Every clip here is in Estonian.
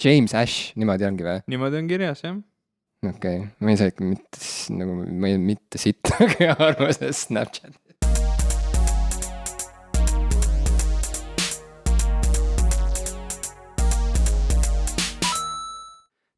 James Ash, niimoodi ongi või? Niimoodi on kirjas, jah. Okei, ma ei saa ikka mitte sittagi arva sellest Snapchati.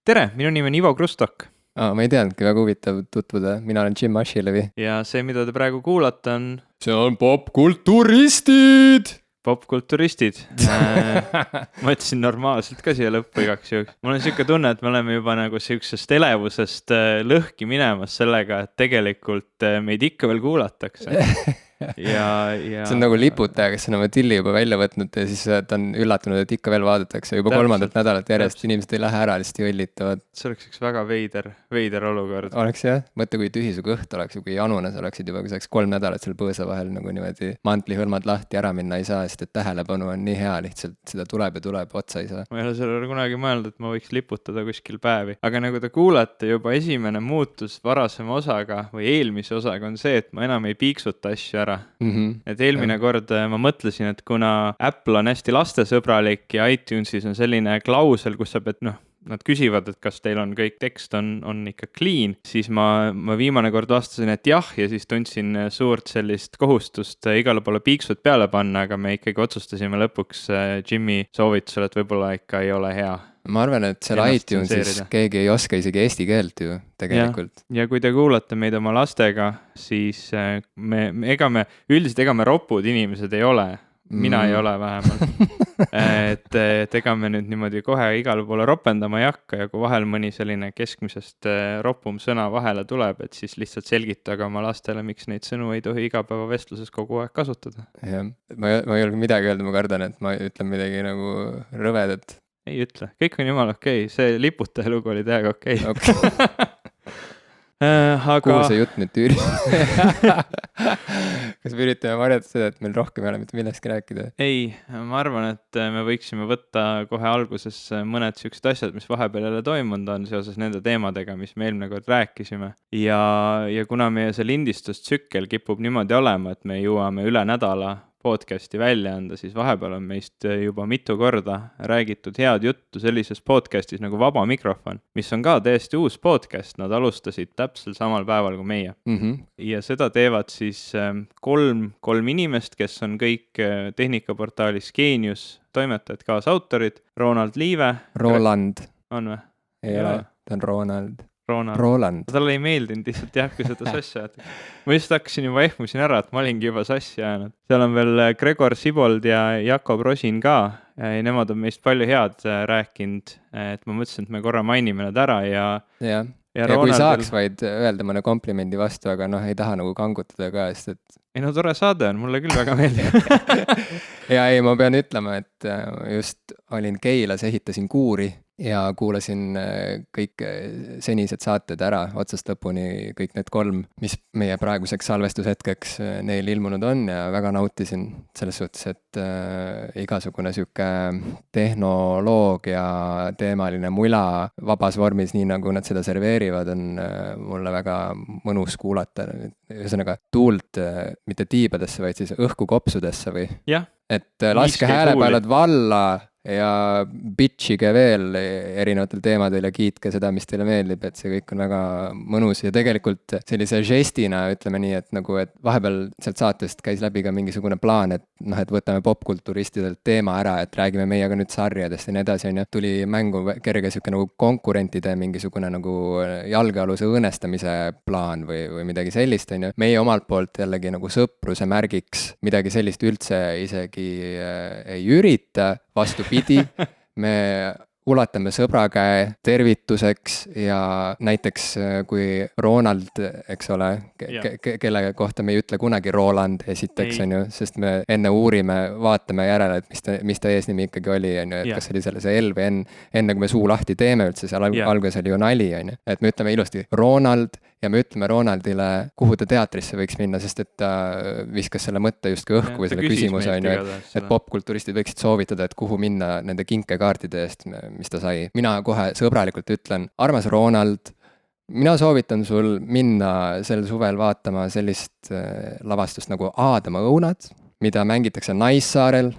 Tere, minu nimi on Ivo Krustok. Ma ei teadnudki, väga huvitav tutvuda. Mina olen Jim Ashilevi. Ja see, mida te praegu kuulate on... See on popkulturistid! Popkulturistid. Ma ütlesin normaalselt ka siia lõppu igaks juhuks. Mul on siuke tunne, et me oleme juba nagu siuksest elevusest lõhki minemas sellega, et tegelikult meid ikka veel kuulatakse. See on nagu liputaja, kes on oma tilli juba välja võtnud ja siis ta on üllatunud, et ikka veel vaadatakse juba kolmandat nädalat järjest. Inimesed ei lähe ära, lihtsalt jõllitavad. See oleks üks väga veider olukord. Oleks jah, mõtle kui tühi su kõht oleks, kui janunes oleksid juba, kui saaks 3 nädalat seal põõsa vahel nagu niimoodi mantlihõlmad lahti ära minna ei saa, sest et tähelepanu on nii hea, lihtsalt seda tuleb, otsa ei saa. Ma ei ole sellele kunagi mõelnud, et ma võiks liputada kuskil päevi. Aga nagu te kuulete, juba esimene muutus varasema osaga või eelmise osaga on see, et ma enam ei piiksuta asju ära. Et eelmine kord ma mõtlesin, et kuna Apple on hästi lastesõbralik ja iTunesis on selline klausel, kus sa pead, nad küsivad, et kas teil on kõik tekst on ikka clean, siis ma viimane kord vastasin, et jah, ja siis tundsin suurt sellist kohustust igale poole piiksud peale panna, aga me ikkagi otsustasime lõpuks Jimmy soovitusel, et võib-olla ikka ei ole hea. Ma arvan, et seal iTunesis keegi ei oska isegi eesti keelt ju tegelikult. Ja kui te kuulate meid oma lastega, siis ega me ropud inimesed ei ole. Mina ei ole vähemalt. et ega me nüüd niimoodi kohe igale poole ropendama ei hakka ja kui vahel mõni selline keskmisest ropum sõna vahele tuleb, et siis lihtsalt selgitage oma lastele, miks neid sõnu ei tohi igapäevavestluses kogu aeg kasutada. Jah, ma ei ole midagi öelda, ma kardan, et ma ütlen midagi nagu rõvedat. Ei ütle, kõik on jumal okei. See liputaja lugu oli täiega okei. Aga... Kuhu see jutt nüüd tüüri? Kas me üritame varjata seda, et meil rohkem ei ole mitte millestki rääkida? Ei, ma arvan, et me võiksime võtta kohe alguses mõned siuksed asjad, mis vahepeal jälle toimunud on seoses nende teemadega, mis me eelmine kord rääkisime. Ja kuna meie see lindistustsükkel kipub niimoodi olema, et me jõuame üle nädala podcasti välja anda, siis vahepeal on meist juba mitu korda räägitud head juttu sellises podcastis nagu Vaba Mikrofon, mis on ka täiesti uus podcast, nad alustasid täpselt samal päeval kui meie. Ja seda teevad siis kolm inimest, kes on kõik tehnikaportaalis Geenius toimetajad, kaasautorid, Ronald Liive. Roland. On või? Ei ole, ta on Ronald. Roland. Talle ei meeldinud lihtsalt jah, kui seda sassi ajad. Ma just hakkasin juba ehmusin ära, et ma olingi juba sassi ajanud. Seal on veel Gregor Sibold ja Jakob Rosin ka. Nemad on meist palju head rääkinud, et ma mõtlesin, et me korra mainime nad ära ja kui saaks vaid öelda mõne komplimendi vastu, aga ei taha nagu kangutada ka, sest et... Ei tore saade on, mulle küll väga meeldib. Ei, ma pean ütlema, et just olin Keilas, ehitasin kuuri ja kuulasin kõik senised saated ära, otsast lõpuni kõik need 3, mis meie praeguseks salvestushetkeks neil ilmunud on ja väga nautisin selles suhtes, et igasugune siuke tehnoloogia teemaline mula vabas vormis, nii nagu nad seda serveerivad, on mulle väga mõnus kuulata. Ühesõnaga tuult mitte tiibadesse, vaid siis õhku kopsudesse või? Jah. Et laske häälepäälad valla ja bitchige veel erinevatel teemadel ja kiitke seda, mis teile meeldib, et see kõik on väga mõnus ja tegelikult sellise žestina ütleme nii, et nagu, et vahepeal sealt saatest käis läbi ka mingisugune plaan, et et võtame popkulturistidelt teema ära, et räägime meiega nüüd sarjadest ja nii edasi, tuli mängu kerge siuke nagu konkurentide mingisugune nagu jalgealuse õõnestamise plaan või midagi sellist, Meie omalt poolt jällegi nagu sõpruse märgiks midagi sellist üldse isegi ei ürita, vastupidi, me ulatame sõbra käe tervituseks ja näiteks kui Ronald, eks ole, kelle kohta me ei ütle kunagi Roland esiteks, sest me enne uurime, vaatame järele, et mis ta eesnimi ikkagi oli, et kas oli see L või N, enne kui me suu lahti teeme üldse, seal alguses oli ju nali, et me ütleme ilusti Ronald ja me ütleme Ronaldile, kuhu ta teatrisse võiks minna, sest et ta viskas selle mõtte justkui õhku või selle küsimuse, et popkulturistid võiksid soovitada, et kuhu minna nende kinkekaartide eest, mis ta sai. Mina kohe sõbralikult ütlen, armas Ronald, mina soovitan sul minna sel suvel vaatama sellist lavastust nagu Aadama õunad, mida mängitakse Naissaarel.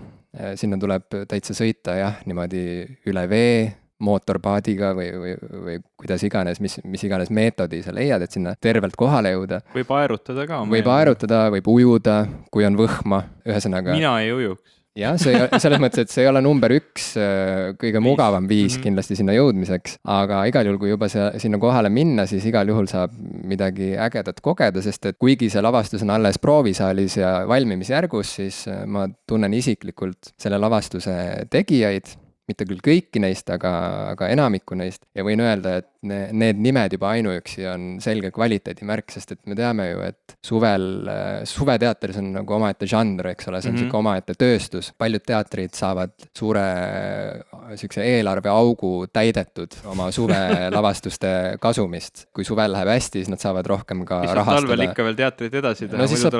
Sinna tuleb täitsa sõita, jah, niimoodi üle vee, mootorpaadiga või kuidas iganes, mis iganes meetodi sa leiad, et sinna tervelt kohale jõuda. Võib aerutada ka. Võib aerutada, võib ujuda, kui on võhma, ühesõnaga. Mina ei ujuks. jah, selles mõttes, et see ei ole number 1 kõige mugavam viis kindlasti sinna jõudmiseks, aga igal juhul, kui juba sinna kohale minna, siis igal juhul saab midagi ägedat kogeda, sest et kuigi see lavastus on alles proovisaalis ja valmimisjärgus, siis ma tunnen isiklikult selle lavastuse tegijaid, mitte küll kõiki neist, aga enamikku neist ja võin öelda, et need nimed juba ainuüksi on selge kvaliteedimärk, sest et me teame ju, et suveteatris on nagu omaette žanr, eks ole, see on siuke omaette tööstus. Paljud teatrid saavad suure siukse eelarveaugu täidetud oma suvelavastuste kasumist. Kui suvel läheb hästi, siis nad saavad rohkem ka rahastada. Talvel ikka veel teatrid edasi teha. No siis saab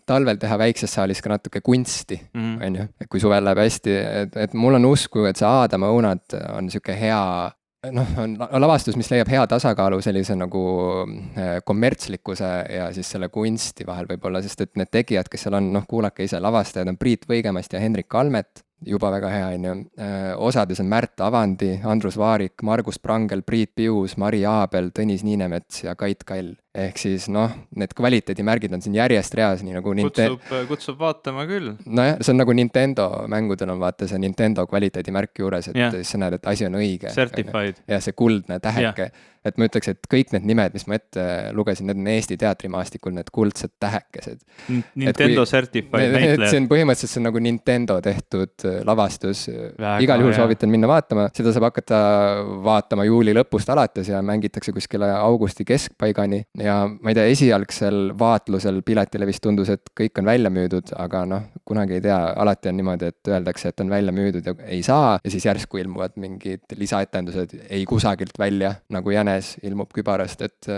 talvel teha väikses saalis ka natuke kunsti, on ju. Kui suvel läheb hästi, et mul on usku, et see Aadama õunad on siuke hea, on lavastus, mis leiab hea tasakaalu sellise nagu kommertslikkuse ja siis selle kunsti vahel võib-olla, sest et need tegijad, kes seal on, kuulake ise, lavastajad on Priit Võigemast ja Hendrik Almet, juba väga hea, on ju. Osades on Märt Avandi, Andrus Vaarik, Margus Prangel, Priit Pius, Mari Aabel, Tõnis Niinemets ja Kait Kall. Ehk siis need kvaliteedimärgid on siin järjest reas, nii nagu kutsub vaatama küll. Nojah, see on nagu Nintendo mängudel on vaata see Nintendo kvaliteedimärk juures, et siis sa näed, et asi on õige. Certified. Ja see kuldne täheke. Et ma ütleks, et kõik need nimed, mis ma ette lugesin, need on Eesti teatrimaastikul need kuldsed tähekesed. Nintendo certified näitlejad. See on põhimõtteliselt see on nagu Nintendo tehtud lavastus. Igal juhul soovitan minna vaatama. Seda saab hakata vaatama juuli lõpust alates ja mängitakse kuskile augusti keskpaigani. Ja ma ei tea, esialgsel vaatlusel piletile vist tundus, et kõik on välja müüdud, aga kunagi ei tea, alati on niimoodi, et öeldakse, et on välja müüdud ja ei saa ja siis järsku ilmuvad mingid lisaetendused ei kusagilt välja, nagu jänes ilmub kübarast, et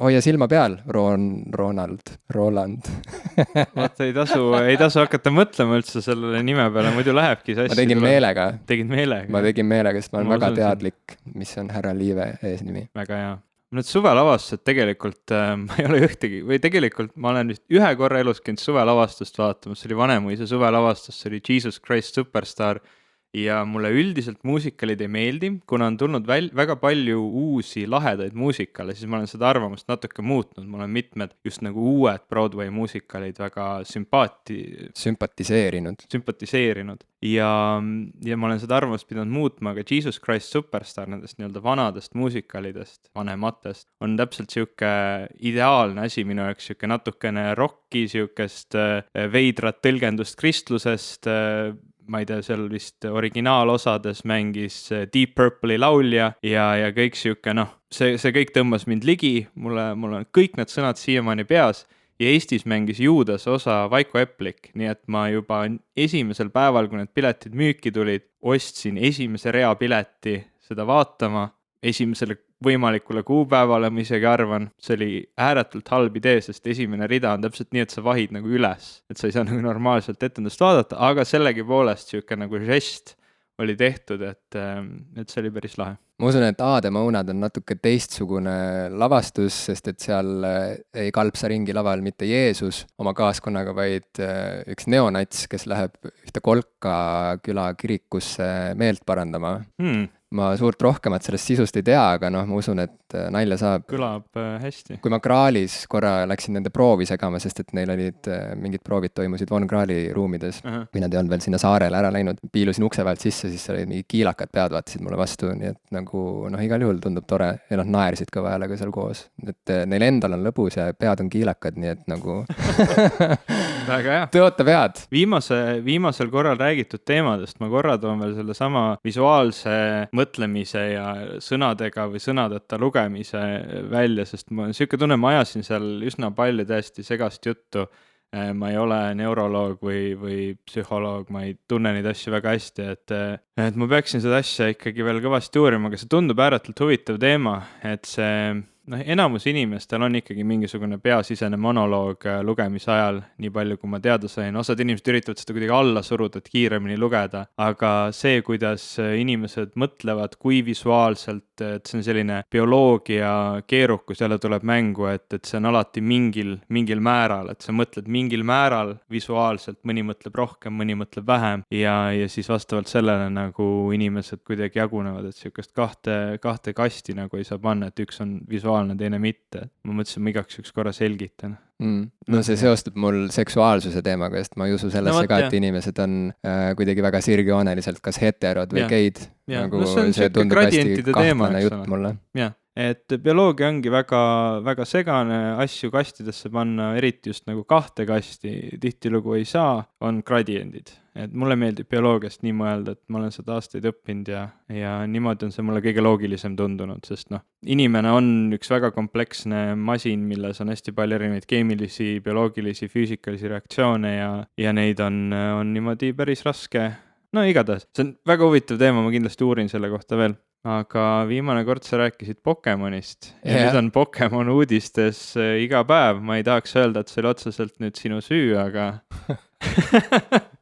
hoia silma peal, Roland. Vaata, ei tasu hakata mõtlema üldse sellele nime peale, muidu lähebki see asja. Ma tegin meelega. Ma tegin meelega, sest ma olen väga teadlik, mis on härra Liive eesnimi. Väga hea. Need suvelavastused tegelikult, ma ei ole ühtegi, või tegelikult ma olen vist ühe korra elus käinud suvelavastust vaatamas, see oli Vanemuise suvelavastus, see oli Jesus Christ Superstar ja mulle üldiselt muusikalid ei meeldi, kuna on tulnud väga palju uusi lahedaid muusikale, siis ma olen seda arvamust natuke muutnud, mul on mitmed just nagu uued Broadway muusikalid väga sümpatiseerinud ja ma olen seda arvamust pidanud muutma, aga Jesus Christ Superstar nendest nii-öelda vanadest muusikalidest, vanematest, on täpselt siuke ideaalne asi minu jaoks, siuke natukene rocki, siukest veidrat tõlgendust kristlusest, ma ei tea, seal vist originaalosades mängis Deep Purple'i laulja ja kõik siuke, see kõik tõmbas mind ligi, mul on kõik need sõnad siiamaani peas ja Eestis mängis Juudas osa Vaiko Eplik, nii et ma juba esimesel päeval, kui need piletid müüki tulid, ostsin esimese rea pileti seda vaatama, esimesele võimalikule kuupäevale, ma isegi arvan, see oli ääretult halb idee, sest esimene rida on täpselt nii, et sa vahid nagu üles, et sa ei saa nagu normaalselt etendust vaadata, aga sellegipoolest siuke nagu žest oli tehtud, et see oli päris lahe. Ma usun, et Aadama õunad on natuke teistsugune lavastus, sest et seal ei kalpsa ringi laval mitte Jeesus oma kaaskonnaga, vaid üks neonats, kes läheb ühte Kolka küla kirikusse meelt parandama. Ma suurt rohkemat sellest sisust ei tea, aga ma usun, et nalja saab. Kõlab hästi. Kui ma Graalis korra läksin nende proovi segama, sest et neil olid mingid proovid toimusid Von Graali ruumides, või nad ei olnud veel sinna saarele ära läinud, piilusin ukse vahelt sisse, siis olid mingi kiilakad pead vaatasid mulle vastu, nii et nagu igal juhul tundub tore ja nad naersid ka vahel seal koos, et neil endal on lõbus ja pead on kiilakad, nii et nagu väga hea. Tõota pead. Viimasel korral räägitud teemadest ma korra toon veel selle sama visuaalse mõtlemise ja sõnadega või sõnadeta lugemise välja, sest ma siuke tunne, ma ajasin seal üsna palju täiesti segast juttu. Ma ei ole neuroloog või psühholoog, ma ei tunne neid asju väga hästi, et ma peaksin seda asja ikkagi veel kõvasti uurima, aga see tundub ääretult huvitav teema, et see noh, enamus inimestel on ikkagi mingisugune peasisene monoloog lugemise ajal, nii palju kui ma teada sain. Osad inimesed üritavad seda kuidagi alla suruda, et kiiremini lugeda, aga see, kuidas inimesed mõtlevad, kui visuaalselt, et see on selline bioloogia keerukus jälle tuleb mängu, et see on alati mingil määral, et sa mõtled mingil määral visuaalselt, mõni mõtleb rohkem, mõni mõtleb vähem ja siis vastavalt sellele nagu inimesed kuidagi jagunevad, et sihukest kahte kasti nagu ei saa panna, et üks on visuaalne, teine mitte. Ma mõtlesin, ma igaks üks korra selgitan. No see seostub mul seksuaalsuse teemaga, sest ma ei usu sellesse ka, et inimesed on kuidagi väga sirgjooneliselt kas heterod või geid. Nagu see tundub hästi kahtlane jutt mulle. Jah, et bioloogia ongi väga, väga segane, asju kastidesse panna, eriti just nagu kahte kasti tihtilugu ei saa, on gradiendid. Et mulle meeldib bioloogiast nii mõelda, et ma olen seda aastaid õppinud ja niimoodi on see mulle kõige loogilisem tundunud, sest inimene on üks väga kompleksne masin, milles on hästi palju erinevaid keemilisi, bioloogilisi, füüsikalisi reaktsioone ja neid on niimoodi päris raske. No igatahes, see on väga huvitav teema, ma kindlasti uurin selle kohta veel. Aga viimane kord sa rääkisid Pokemonist ja nüüd on Pokemon uudistes iga päev. Ma ei tahaks öelda, et see oli otseselt nüüd sinu süü, aga...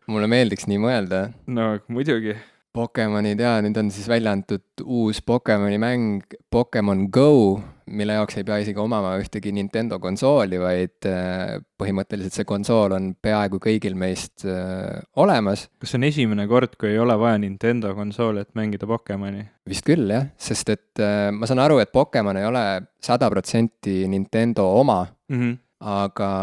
Mulle meeldiks nii mõelda. No muidugi. Pokemonid nüüd on siis välja antud uus Pokemoni mäng Pokemon Go, mille jaoks ei pea isegi omama ühtegi Nintendo konsooli, vaid põhimõtteliselt see konsool on peaaegu kõigil meist olemas. Kas see on esimene kord, kui ei ole vaja Nintendo konsooli, et mängida Pokemoni? Vist küll, jah, sest et ma saan aru, et Pokemon ei ole 100% Nintendo oma, aga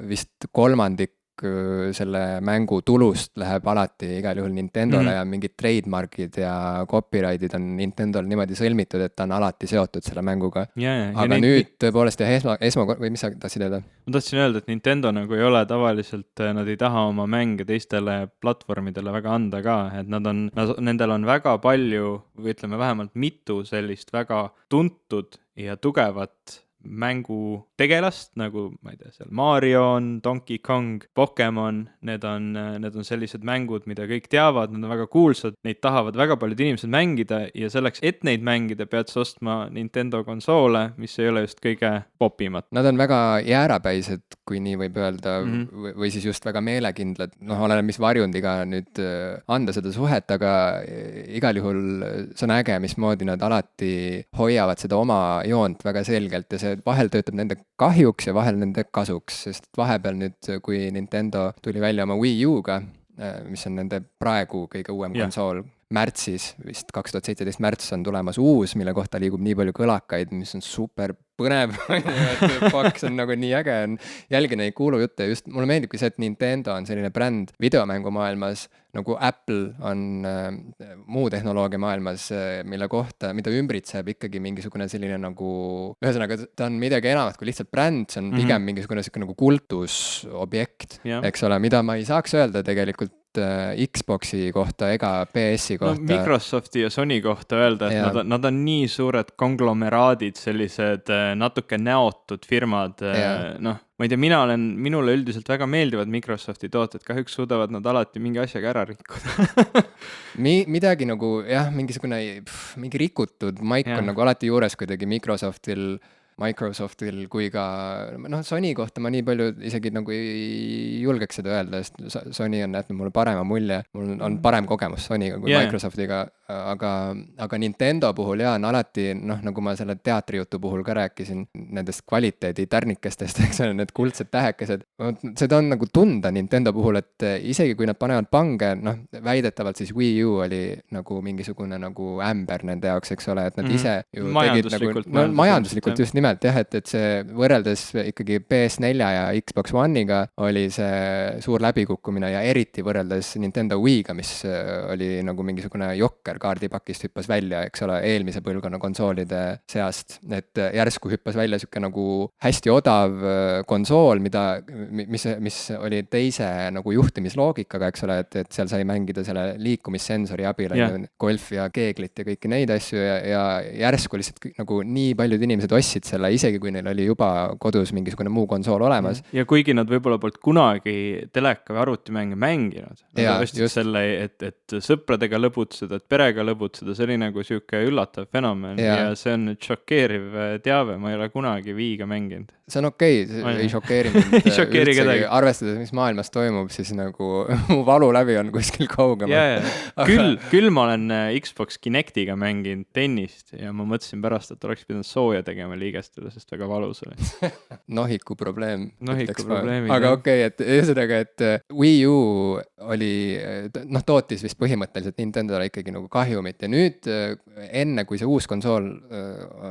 vist kolmandik selle mängu tulust läheb alati igal juhul Nintendole ja mingid trademarkid ja copyright'id on Nintendol niimoodi sõlmitud, et ta on alati seotud selle mänguga. Aga nüüd tõepoolest või mis sa tahtsid öelda? Ma tahtsin öelda, et Nintendo nagu ei ole tavaliselt, nad ei taha oma mänge teistele platvormidele väga anda ka, et nendel on väga palju, või ütleme vähemalt mitu sellist väga tuntud ja tugevat mängu tegelast, nagu ma ei tea, seal Mario on, Donkey Kong, Pokemon, need on sellised mängud, mida kõik teavad, need on väga kuulsad, neid tahavad väga paljud inimesed mängida ja selleks, et neid mängida, pead sa ostma Nintendo konsoole, mis ei ole just kõige popimad. Nad on väga jäärapäised, kui nii võib öelda, või siis just väga meelekindlad, oleneb mis varjundiga nüüd anda seda suhet, aga igal juhul see on äge, mismoodi nad alati hoiavad seda oma joont väga selgelt ja see vahel töötab nende kahjuks ja vahel nende kasuks, sest vahepeal nüüd, kui Nintendo tuli välja oma Wii U-ga, mis on nende praegu kõige uuem konsool, märtsis, vist 2017 märts on tulemas uus, mille kohta liigub nii palju kõlakaid, mis on super põnev, see on nagu nii äge, jälgi neid kuulujutte, just mulle meeldibki see, et Nintendo on selline bränd videomängumaailmas, nagu Apple on muu tehnoloogia maailmas, mida ümbritseb ikkagi mingisugune selline nagu, ühesõnaga ta on midagi enamat kui lihtsalt bränd, see on pigem mingisugune nagu kultusobjekt, eks ole, mida ma ei saaks öelda tegelikult Xboxi kohta ega PS-i kohta. Microsofti ja Sony kohta öelda, et nad on nii suured konglomeraadid, sellised natuke näotud firmad, ma ei tea, minule üldiselt väga meeldivad Microsofti tooted, kahjuks suudavad nad alati mingi asjaga ära rikkuda. Midagi nagu, mingi rikutud maik on nagu alati juures kuidagi Microsoftil kui ka, Sony kohta ma nii palju isegi nagu ei julgeks seda öelda, sest Sony on jätnud mulle parema mulje, mul on parem kogemus Sonyga kui Microsoftiga, aga Nintendo puhul on alati, nagu ma selle teatrijutu puhul ka rääkisin, nendest kvaliteedi tärnikestest, eks ole, need kuldsed tähekesed, seda on nagu tunda Nintendo puhul, et isegi kui nad panevad pange, väidetavalt siis Wii U oli nagu mingisugune nagu ämber nende jaoks, eks ole, et nad ise ju tegid nagu, majanduslikult just nimelt, et see võrreldes ikkagi PS4 ja Xbox One'iga oli see suur läbikukkumine ja eriti võrreldes Nintendo Wii'ga, mis oli nagu mingisugune jokker kaardipakist hüppas välja, eks ole, eelmise põlvkonna konsoolide seast, et järsku hüppas välja siuke nagu hästi odav konsool, mis oli teise nagu juhtimisloogikaga, eks ole, et seal sai mängida selle liikumissensori abil golfi ja keeglit ja kõiki neid asju ja järsku lihtsalt nagu nii paljud inimesed ostsid selle selle, isegi kui neil oli juba kodus mingisugune muu konsool olemas. Ja kuigi nad võib-olla polnud kunagi teleka või arvutimänge mänginud, nad ostsid selle, et sõpradega lõbutseda, et perega lõbutseda, see oli nagu siuke üllatav fenomen ja see on nüüd šokeeriv teave, ma ei ole kunagi Viiga mänginud. See on okei, ei šokeeri mind üldsegi, arvestades, mis maailmas toimub, siis nagu mu valu läbi on kuskil kaugemal. Küll ma olen Xbox Kinectiga mänginud tennist ja ma mõtlesin pärast, et oleks pidanud sooja tegema liigestele, sest väga valus oli. Nohiku probleem. Aga okei, et ühesõnaga, et Wii U oli, tootis vist põhimõtteliselt Nintendole ikkagi nagu kahjumit ja nüüd enne, kui see uus konsool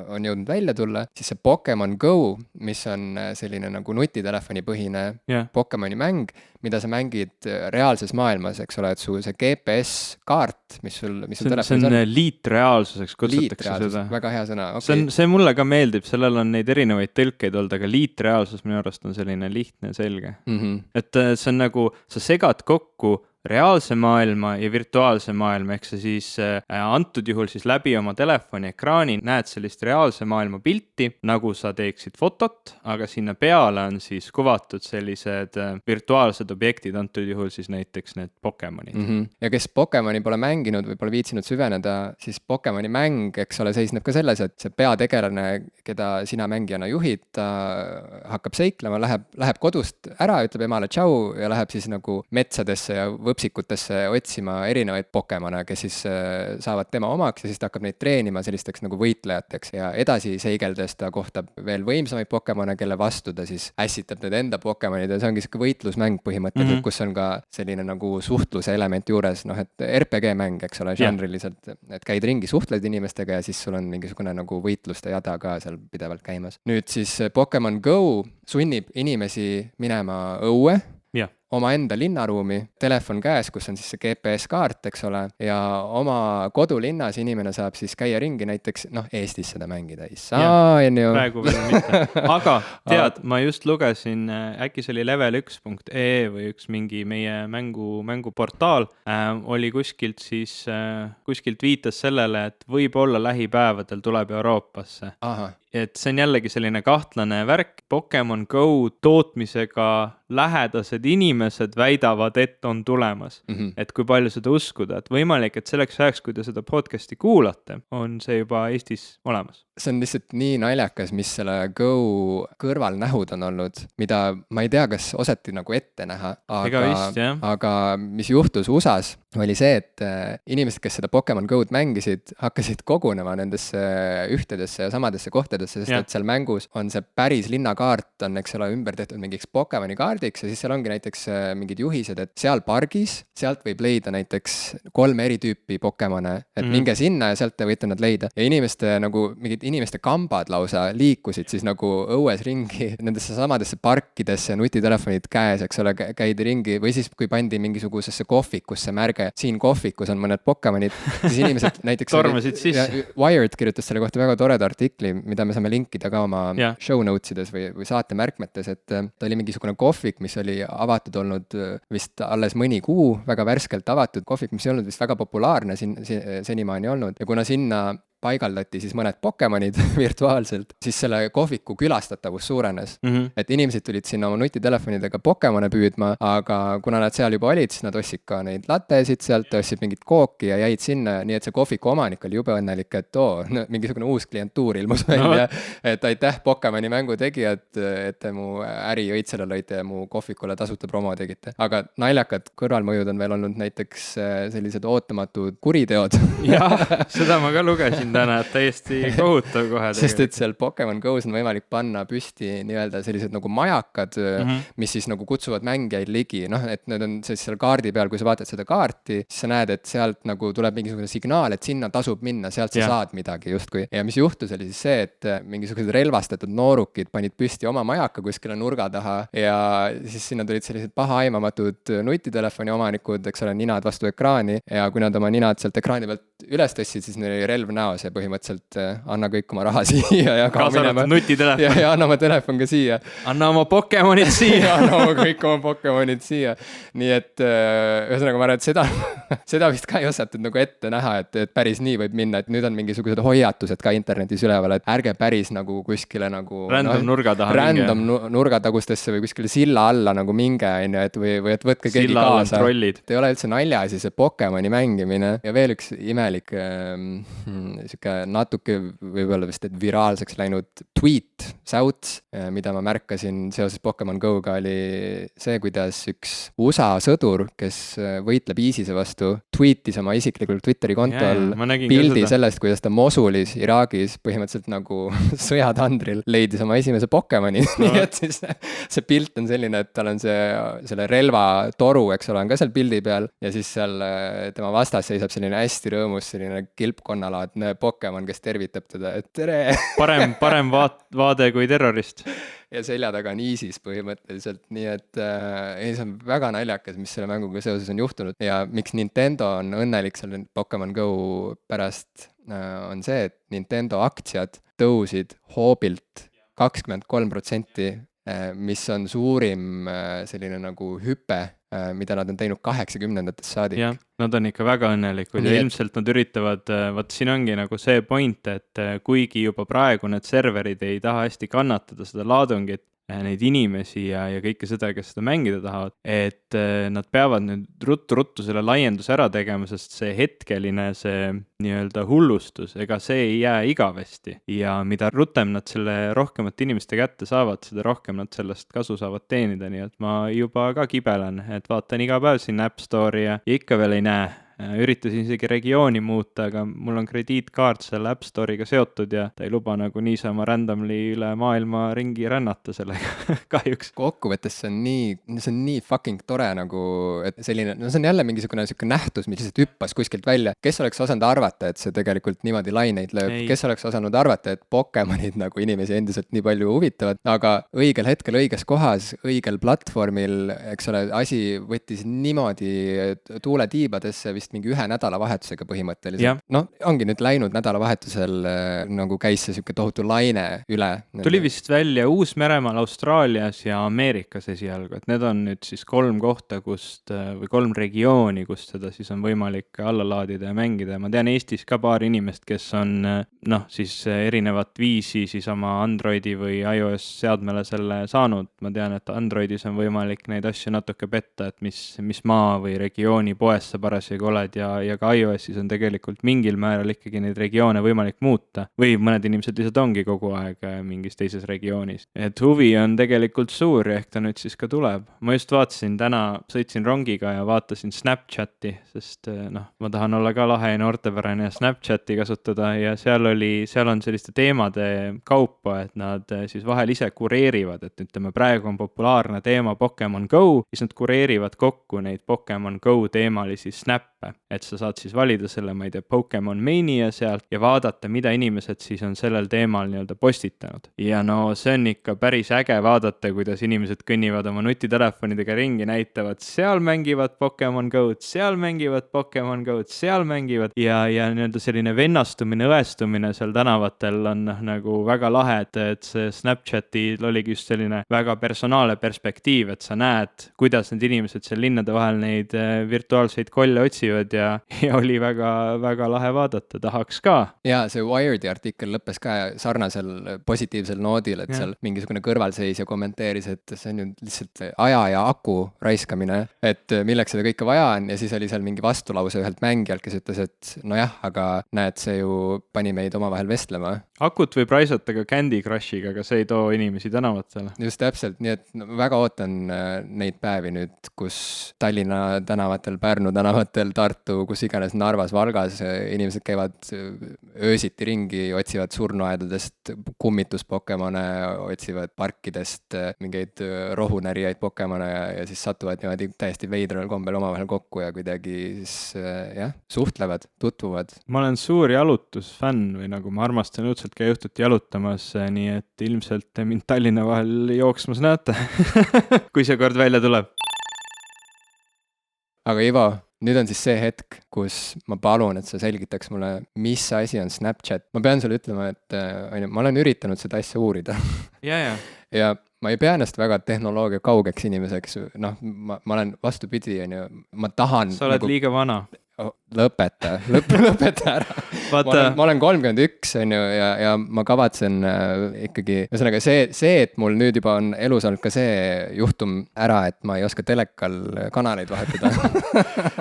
on jõudnud välja tulla, siis see Pokemon Go, mis on selline nagu nutitelefoni põhine Pokemoni mäng, mida sa mängid reaalses maailmas, eks ole, et su see GPS-kaart, mis sul telefonis on. See on liitreaalsuseks kutsutakse seda. Väga hea sõna. Okay. See mulle ka meeldib, sellel on neid erinevaid tõlkeid olnud, aga liitreaalsus minu arust on selline lihtne ja selge. Et see on nagu, sa segad kokku reaalse maailma ja virtuaalse maailma, ehk sa siis antud juhul siis läbi oma telefoni ekraani näed sellist reaalse maailma pilti, nagu sa teeksid fotot, aga sinna peale on siis kuvatud sellised virtuaalsed objektid, antud juhul siis näiteks need Pokemonid. Ja kes Pokemoni pole mänginud või pole viitsinud süveneda, siis Pokemoni mäng, eks ole, seisneb ka selles, et see peategelane, keda sina mängijana juhid, ta hakkab seiklema, läheb kodust ära, ütleb emale tšau ja läheb siis nagu metsadesse ja võpsikutesse otsima erinevaid Pokemone, kes siis saavad tema omaks ja siis ta hakkab neid treenima sellisteks nagu võitlejateks ja edasi seigeldes ta kohtab veel võimsamaid Pokemone, kelle vastu ta siis ässitab need enda Pokemonid ja see ongi siuke võitlusmäng põhimõtteliselt, kus on ka selline nagu suhtluse element juures, et RPG-mäng, eks ole, žanriliselt, et käid ringi, suhtled inimestega ja siis sul on mingisugune nagu võitluste jada ka seal pidevalt käimas. Nüüd siis Pokemon Go sunnib inimesi minema õue, omaenda linnaruumi, telefon käes, kus on siis see GPS-kaart, eks ole, ja oma kodulinnas inimene saab siis käia ringi näiteks, Eestis seda mängida ei saa, on ju. Praegu veel mitte. Aga tead, ma just lugesin, äkki see oli level1.ee või üks mingi meie mänguportaal, oli kuskilt viitas sellele, et võib-olla lähipäevadel tuleb Euroopasse. Et see on jällegi selline kahtlane värk. Pokemon Go tootmisega lähedased inimesed väidavad, et on tulemas. Et kui palju seda uskuda, et võimalik, et selleks ajaks, kui te seda podcasti kuulate, on see juba Eestis olemas. See on lihtsalt nii naljakas, mis selle Go kõrvalnähud on olnud, mida ma ei tea, kas osati nagu ette näha, aga mis juhtus USAs, oli see, et inimesed, kes seda Pokemon Go'd mängisid, hakkasid kogunema nendesse ühtedesse ja samadesse kohtadesse, sest et seal mängus on see päris linnakaart on, eks ole, ümber tehtud mingiks Pokemoni kaardiks ja siis seal ongi näiteks mingid juhised, et seal pargis, sealt võib leida näiteks 3 eri tüüpi Pokemone, et minge sinna ja sealt te võite nad leida. Ja inimeste kambad lausa liikusid siis nagu õues ringi nendesse samadesse parkidesse, nutitelefonid käes, eks ole, käidi ringi või siis kui pandi mingisugusesse kohvikusse märge, siin kohvikus on mõned Pokemonid, siis inimesed näiteks tormasid sisse. Wired kirjutas selle kohta väga toreda artikli, mida me saame linkida ka oma show notesides või saate märkmetes, et ta oli mingisugune kohvik, mis oli avatud olnud vist alles mõni kuu, väga värskelt avatud kohvik, mis ei olnud vist väga populaarne senimaani olnud ja kuna sinna paigaldati siis mõned Pokemonid virtuaalselt, siis selle kohviku külastatavus suurenes. Et inimesed tulid sinna oma nutitelefonidega Pokemone püüdma, aga kuna nad seal juba olid, siis nad ostsid ka neid lattesid sealt, ostsid mingit kooki ja jäid sinna, nii et see kohviku omanik oli jube õnnelik, et mingisugune uus klientuur ilmus välja, et aitäh Pokemoni mängu tegijad, et te mu äri õitsele lõite ja mu kohvikule tasuta promo tegite. Aga naljakad kõrvalmõjud on veel olnud näiteks sellised ootamatud kuriteod. Jah, seda ma ka lugesin täna, et täiesti kohutav kohe. Sest et seal Pokemon Go's on võimalik panna püsti nii-öelda sellised nagu majakad, mis siis nagu kutsuvad mängijaid ligi. Et need on siis seal kaardi peal, kui sa vaatad seda kaarti, siis sa näed, et sealt nagu tuleb mingisugune signaal, et sinna tasub minna, sealt sa saad midagi justkui. Ja mis juhtus oli siis see, et mingisugused relvastatud noorukid panid püsti oma majaka kuskile nurga taha ja siis sinna tulid sellised pahaaimamatud nutitelefoni omanikud, eks ole, ninad vastu ekraani ja kui nad oma ninad sealt ekraani pealt üles tõstsid, siis neil oli relv näos see põhimõtteliselt, anna kõik oma raha siia ja kaasa arvatud nutitelefon. Ja anna oma telefon ka siia. Anna oma Pokemonid siia. Anna oma kõik oma Pokemonid siia. Nii et ühesõnaga ma arvan, et seda vist ka ei osatud nagu ette näha, et päris nii võib minna, et nüüd on mingisugused hoiatused ka internetis üleval, et ärge päris nagu kuskile nagu random nurga taha random nurgatagustesse või kuskile silla alla nagu minge, et või et võtke keegi kaasa. Et ei ole üldse naljaasi see Pokemoni mängimine. Ja veel üks imelik siuke natuke võib-olla vist viraalseks läinud tweet, säuts, mida ma märkasin seoses Pokemon Go'ga oli see, kuidas üks USA sõdur, kes võitleb ISISe vastu, tweetis oma isiklikul Twitteri kontol pildi sellest, kuidas ta Mosulis, Iraagis põhimõtteliselt nagu sõjatandril leidis oma esimese Pokemoni. Nii et siis see pilt on selline, et tal on selle relvatoru, eks ole, on ka seal pildi peal ja siis seal tema vastas seisab selline hästi rõõmus, selline kilpkonnalaadne Pokemon, kes tervitab teda, et tere! Parem vaade kui terrorist. Ja selja taga on ISIS põhimõtteliselt, nii et see on väga naljakas, mis selle mänguga seoses on juhtunud ja miks Nintendo on õnnelik selle Pokemon Go pärast on see, et Nintendo aktsiad tõusid hoobilt 23%, mis on suurim selline nagu hüpe, mida nad on teinud 80-ndatest saadik. Jah, nad on ikka väga õnnelikud ja ilmselt nad üritavad, vaat siin ongi nagu see point, et kuigi juba praegu need serverid ei taha hästi kannatada seda laadungit, neid inimesi ja kõike seda, kes seda mängida tahavad, et nad peavad nüüd ruttu selle laienduse ära tegema, sest see hetkeline, see nii-öelda hullustus, ega see ei jää igavesti ja mida rutem nad selle rohkemat inimeste kätte saavad, seda rohkem nad sellest kasu saavad teenida, nii et ma juba ka kibelen, et vaatan iga päev siin App Store'i ja ikka veel ei näe. Üritasin isegi regiooni muuta, aga mul on krediitkaart selle App Store'iga seotud ja ta ei luba nagu niisama randomly üle maailma ringi rännata sellega kahjuks. Kokkuvõttes see on nii fucking tore nagu, et selline, no see on jälle mingisugune nähtus, mis lihtsalt hüppas kuskilt välja. Kes oleks osanud arvata, et see tegelikult niimoodi laineid lööb? Kes oleks osanud arvata, et Pokemonid nagu inimesi endiselt nii palju huvitavad, aga õigel hetkel, õiges kohas, õigel platvormil, eks ole, asi võttis niimoodi tuule tiibadesse vist mingi ühe nädalavahetusega põhimõtteliselt. No, ongi nüüd läinud nädalavahetusel nagu käis see siuke tohutu laine üle. Tuli vist välja Uus-Meremaal, Austraalias ja Ameerikas esialgu, et need on nüüd siis 3 kohta, või 3 regiooni, kust seda siis on võimalik alla laadida ja mängida. Ma tean Eestis ka paar inimest, kes on siis erinevat viisi siis oma Androidi või iOS seadmele selle saanud. Ma tean, et Androidis on võimalik neid asju natuke petta, et mis maa või regiooni poes sa parasjagu oled ja ka iOS-is on tegelikult mingil määral ikkagi neid regioone võimalik muuta või mõned inimesed lihtsalt ongi kogu aeg mingis teises regioonis. Et huvi on tegelikult suur ja ehk ta nüüd siis ka tuleb. Ma just vaatasin täna, sõitsin rongiga ja vaatasin Snapchati, sest ma tahan olla ka lahe ja noortepärane ja Snapchati kasutada ja seal on selliste teemade kaupa, et nad siis vahel ise kureerivad, et ütleme praegu on populaarne teema Pokemon Go, siis nad kureerivad kokku neid Pokemon Go teemalisi snappe, et sa saad siis valida selle, ma ei tea, Pokemon Mania sealt ja vaadata, mida inimesed siis on sellel teemal nii-öelda postitanud. Ja no see on ikka päris äge vaadata, kuidas inimesed kõnnivad oma nutitelefonidega ringi, näitavad, seal mängivad Pokemon Go'd, seal mängivad Pokemon Go'd, seal mängivad ja nii-öelda selline vennastumine, õestumine seal tänavatel on nagu väga lahe, et see Snapchatil oligi just selline väga personaalne perspektiiv, et sa näed, kuidas need inimesed seal linnade vahel neid virtuaalseid kolle otsivad ja oli väga, väga lahe vaadata, tahaks ka. Ja see Wired'i artikkel lõppes ka sarnasel positiivsel noodil, et seal mingisugune kõrvalseisja kommenteeris, et see on ju lihtsalt aja ja aku raiskamine, et milleks seda kõike vaja on ja siis oli seal mingi vastulause ühelt mängijalt, kes ütles, et nojah, aga näed, see ju pani meid omavahel vestlema. Akut võib raisata ka Candy Crushiga, aga see ei too inimesi tänavatele. Just täpselt, nii et väga ootan neid päevi nüüd, kus Tallinna tänavatel, Pärnu tänavatel, Tartu, kus iganes Narvas, Valgas, inimesed käivad öösiti ringi, otsivad surnuaedadest kummituspokemone, otsivad parkidest mingeid rohunärijaid pokemone ja siis satuvad niimoodi täiesti veidral kombel omavahel kokku ja kuidagi siis suhtlevad, tutvuvad. Ma olen suur jalutusfänn või nagu ma armastan õudselt käia õhtuti jalutamas, nii et ilmselt mind Tallinna vahel jooksmas näete, kui see kord välja tuleb. Aga Ivo, nüüd on siis see hetk, kus ma palun, et sa selgitaks mulle, mis asi on Snapchat. Ma pean sulle ütlema, et ma olen üritanud seda asja uurida. Ja ma ei pea ennast väga tehnoloogia kaugeks inimeseks, noh, ma olen vastupidi, ma tahan... Sa oled liiga vana. Lõpeta ära. Ma olen 31 ja ma kavatsen ikkagi, ühesõnaga see, et mul nüüd juba on elus olnud ka see juhtum ära, et ma ei oska telekal kanaleid vahetada.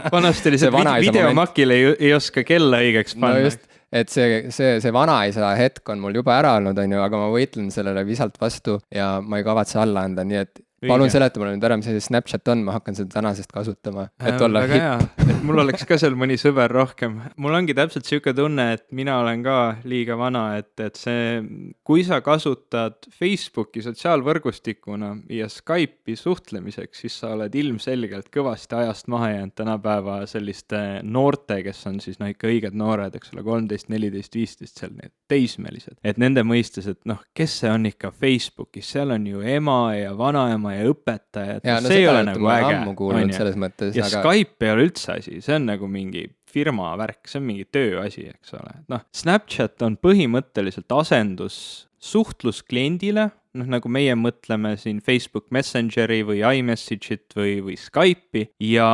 Vanasti oli see videomakil ei oska kella õigeks panna. No just, et see vanaisa hetk on mul juba ära olnud, aga ma võitlen sellele visalt vastu ja ma ei kavatse alla anda, nii et palun seleta mulle nüüd ära, mis see Snapchat on, ma hakkan seda tänasest kasutama, et olla hipp. Mul oleks ka seal mõni sõber rohkem. Mul ongi täpselt siuke tunne, et mina olen ka liiga vana, et see, kui sa kasutad Facebooki sotsiaalvõrgustikuna ja Skype'i suhtlemiseks, siis sa oled ilmselgelt kõvasti ajast maha jäänud tänapäeva selliste noorte, kes on siis ikka õiged noored, eks ole, 13, 14, 15, seal need teismelised. Et nende mõistes, et kes see on ikka Facebookis, seal on ju ema ja vanaema ja õpetajad, see ei ole nagu äge. Ja Skype ei ole üldse asi, see on nagu mingi firma värk, see on mingi tööasi, eks ole. Snapchat on põhimõtteliselt asendus suhtluskliendile, nagu meie mõtleme siin Facebook Messengeri või iMessage'it või Skype'i ja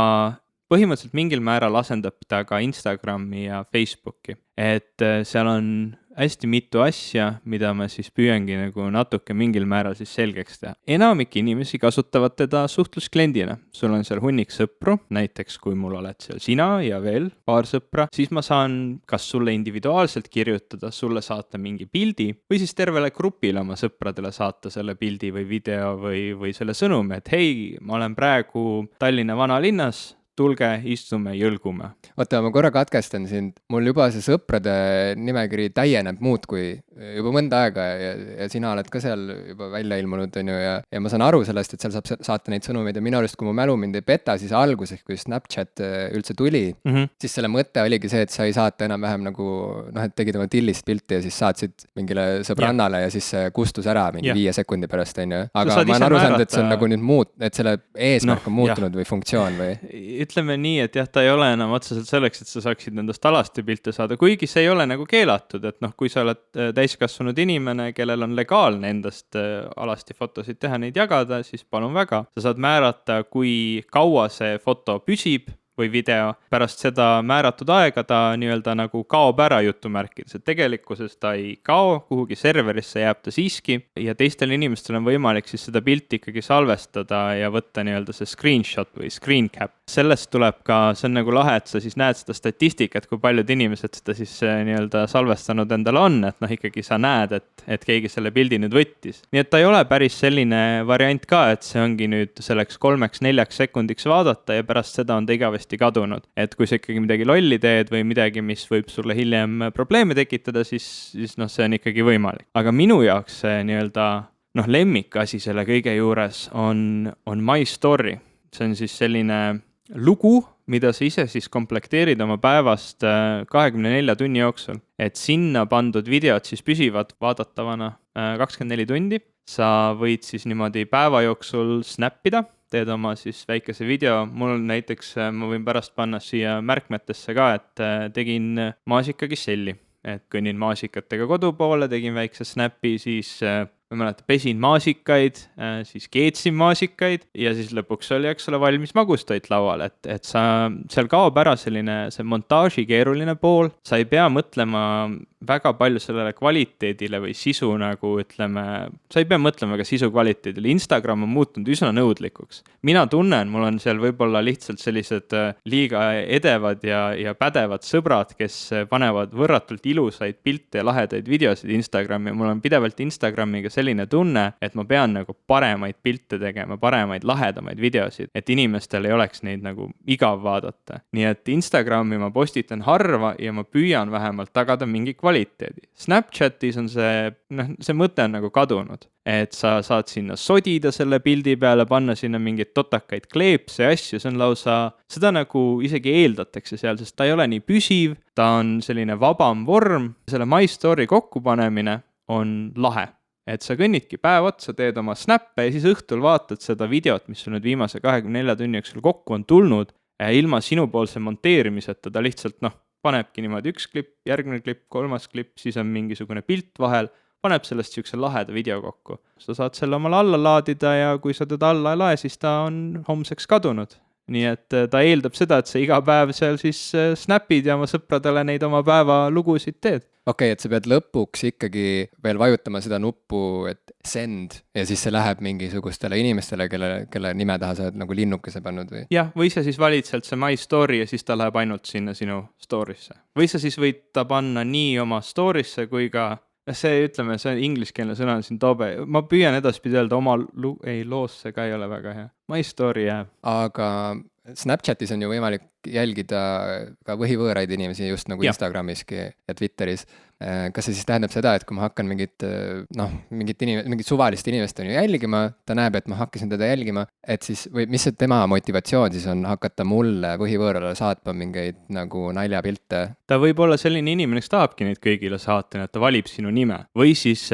põhimõtteliselt mingil määral asendab ta ka Instagrami ja Facebooki. Et seal on hästi mitu asja, mida ma siis püüangi nagu natuke mingil määral siis selgeks teha. Enamik inimesi kasutavad teda suhtluskliendina. Sul on seal hunnik sõpru, näiteks kui mul oled seal sina ja veel paar sõpra, siis ma saan kas sulle individuaalselt kirjutada, sulle saata mingi pildi või siis tervele grupile oma sõpradele saata selle pildi või video või selle sõnumi, et hei, ma olen praegu Tallinna vanalinnas, tulge, istume, jõlgume. Oota, ma korra katkestan sind. Mul juba see sõprade nimekiri täieneb muud kui juba mõnda aega ja sina oled ka seal juba välja ilmunud, ja ma saan aru sellest, et seal saab saata neid sõnumeid ja minu arust, kui mu mälu mind ei peta, siis alguses, kui Snapchat üldse tuli, siis selle mõte oligi see, et sa ei saata enam-vähem nagu, et tegid oma tillist pilti ja siis saatsid mingile sõbrannale ja siis see kustus ära mingi 5 sekundi pärast, aga ma olen aru saanud, et see on nagu nüüd et selle eesmärk on muutunud või funktsioon või? Ütleme nii, et jah, ta ei ole enam otseselt selleks, et sa saaksid nendest alasti pilte saada, kuigi see ei ole nagu keelatud, et kui sa oled täiskasvanud inimene, kellel on legaalne endast alasti fotosid teha, neid jagada, siis palun väga. Sa saad määrata, kui kaua see foto püsib või video, pärast seda määratud aega ta nii-öelda nagu kaob ära jutumärkides, et tegelikkuses ta ei kao, kuhugi serverisse jääb ta siiski ja teistel inimestel on võimalik siis seda pilti ikkagi salvestada ja võtta nii-öelda see screenshot või screen cap. Sellest tuleb ka, see on nagu lahe, et sa siis näed seda statistikat, kui paljud inimesed seda siis nii-öelda salvestanud endale on, et ikkagi sa näed, et keegi selle pildi nüüd võttis. Nii et ta ei ole päris selline variant ka, et see ongi nüüd selleks 3-4 sekundiks vaadata ja pärast seda on ta igavesti kadunud. Et kui sa ikkagi midagi lolli teed või midagi, mis võib sulle hiljem probleeme tekitada, siis see on ikkagi võimalik. Aga minu jaoks see nii-öelda lemmikasi selle kõige juures on My Story. See on siis selline lugu, mida sa ise siis komplekteerid oma päevast 24 tunni jooksul. Et sinna pandud videod siis püsivad vaadatavana 24 tundi. Sa võid siis niimoodi päeva jooksul snappida, teed oma siis väikese video. Mul näiteks, ma võin pärast panna siia märkmetesse ka, et tegin maasikakiselli. Et kõnnin maasikatega kodu poole, tegin väikse snappi, siis ma mäletan, pesin maasikaid, siis keetsin maasikaid ja siis lõpuks oli, eks ole, valmis magustoit laual, et sa seal kaob ära selline see montaaži keeruline pool, sa ei pea mõtlema väga palju sellele kvaliteedile või sisu nagu ütleme, sa ei pea mõtlema ka sisu kvaliteedile. Instagram on muutunud üsna nõudlikuks. Mina tunnen, mul on seal võib-olla lihtsalt sellised liiga edevad ja pädevad sõbrad, kes panevad võrratult ilusaid pilte ja lahedaid videosid Instagrami ja mul on pidevalt Instagramiga selline tunne, et ma pean nagu paremaid pilte tegema, paremaid, lahedamaid videosid, et inimestel ei oleks neid nagu igav vaadata. Nii et Instagrami ma postitan harva ja ma püüan vähemalt tagada mingi kvaliteedi. Snapchatis on see mõte on nagu kadunud, et sa saad sinna sodida selle pildi peale, panna sinna mingeid totakaid kleepse ja asju, see on lausa, seda nagu isegi eeldatakse seal, sest ta ei ole nii püsiv, ta on selline vabam vorm, selle My Story kokkupanemine on lahe. Et sa kõnnidki päev otsa, teed oma snappe ja siis õhtul vaatad seda videot, mis sul nüüd viimase 24 tunni jooksul kokku on tulnud ilma sinupoolse monteerimiseta, ta lihtsalt panebki niimoodi üks klipp, järgmine klipp, kolmas klipp, siis on mingisugune pilt vahel, paneb sellest siukse laheda video kokku. Sa saad selle omale alla laadida ja kui sa teda alla ei lae, siis ta on homseks kadunud. Nii et ta eeldab seda, et sa iga päev seal siis snapid ja oma sõpradele neid oma päeva lugusid teed. Okei, et sa pead lõpuks ikkagi veel vajutama seda nuppu, et send ja siis see läheb mingisugustele inimestele, kelle nime taha sa oled nagu linnukese pannud või? Jah, või sa siis valid sealt see my story ja siis ta läheb ainult sinna sinu story'sse. Või sa siis võid ta panna nii oma story'sse kui ka see, ütleme, see ingliskeelne sõna on siin tobe. Ma püüan edaspidi öelda oma loosse ka ei ole väga hea. My story jääb. Aga Snapchatis on ju võimalik jälgida ka võhivõõraid inimesi just nagu Instagramiski ja Twitteris. Kas see siis tähendab seda, et kui ma hakkan mingit suvalist inimest on ju jälgima, ta näeb, et ma hakkasin teda jälgima, et siis, või mis see tema motivatsioon siis on hakata mulle võhivõõrale saatma mingeid nagu naljapilte? Ta võib olla selline inimene, kes tahabki neid kõigile saata, et ta valib sinu nime. Või siis,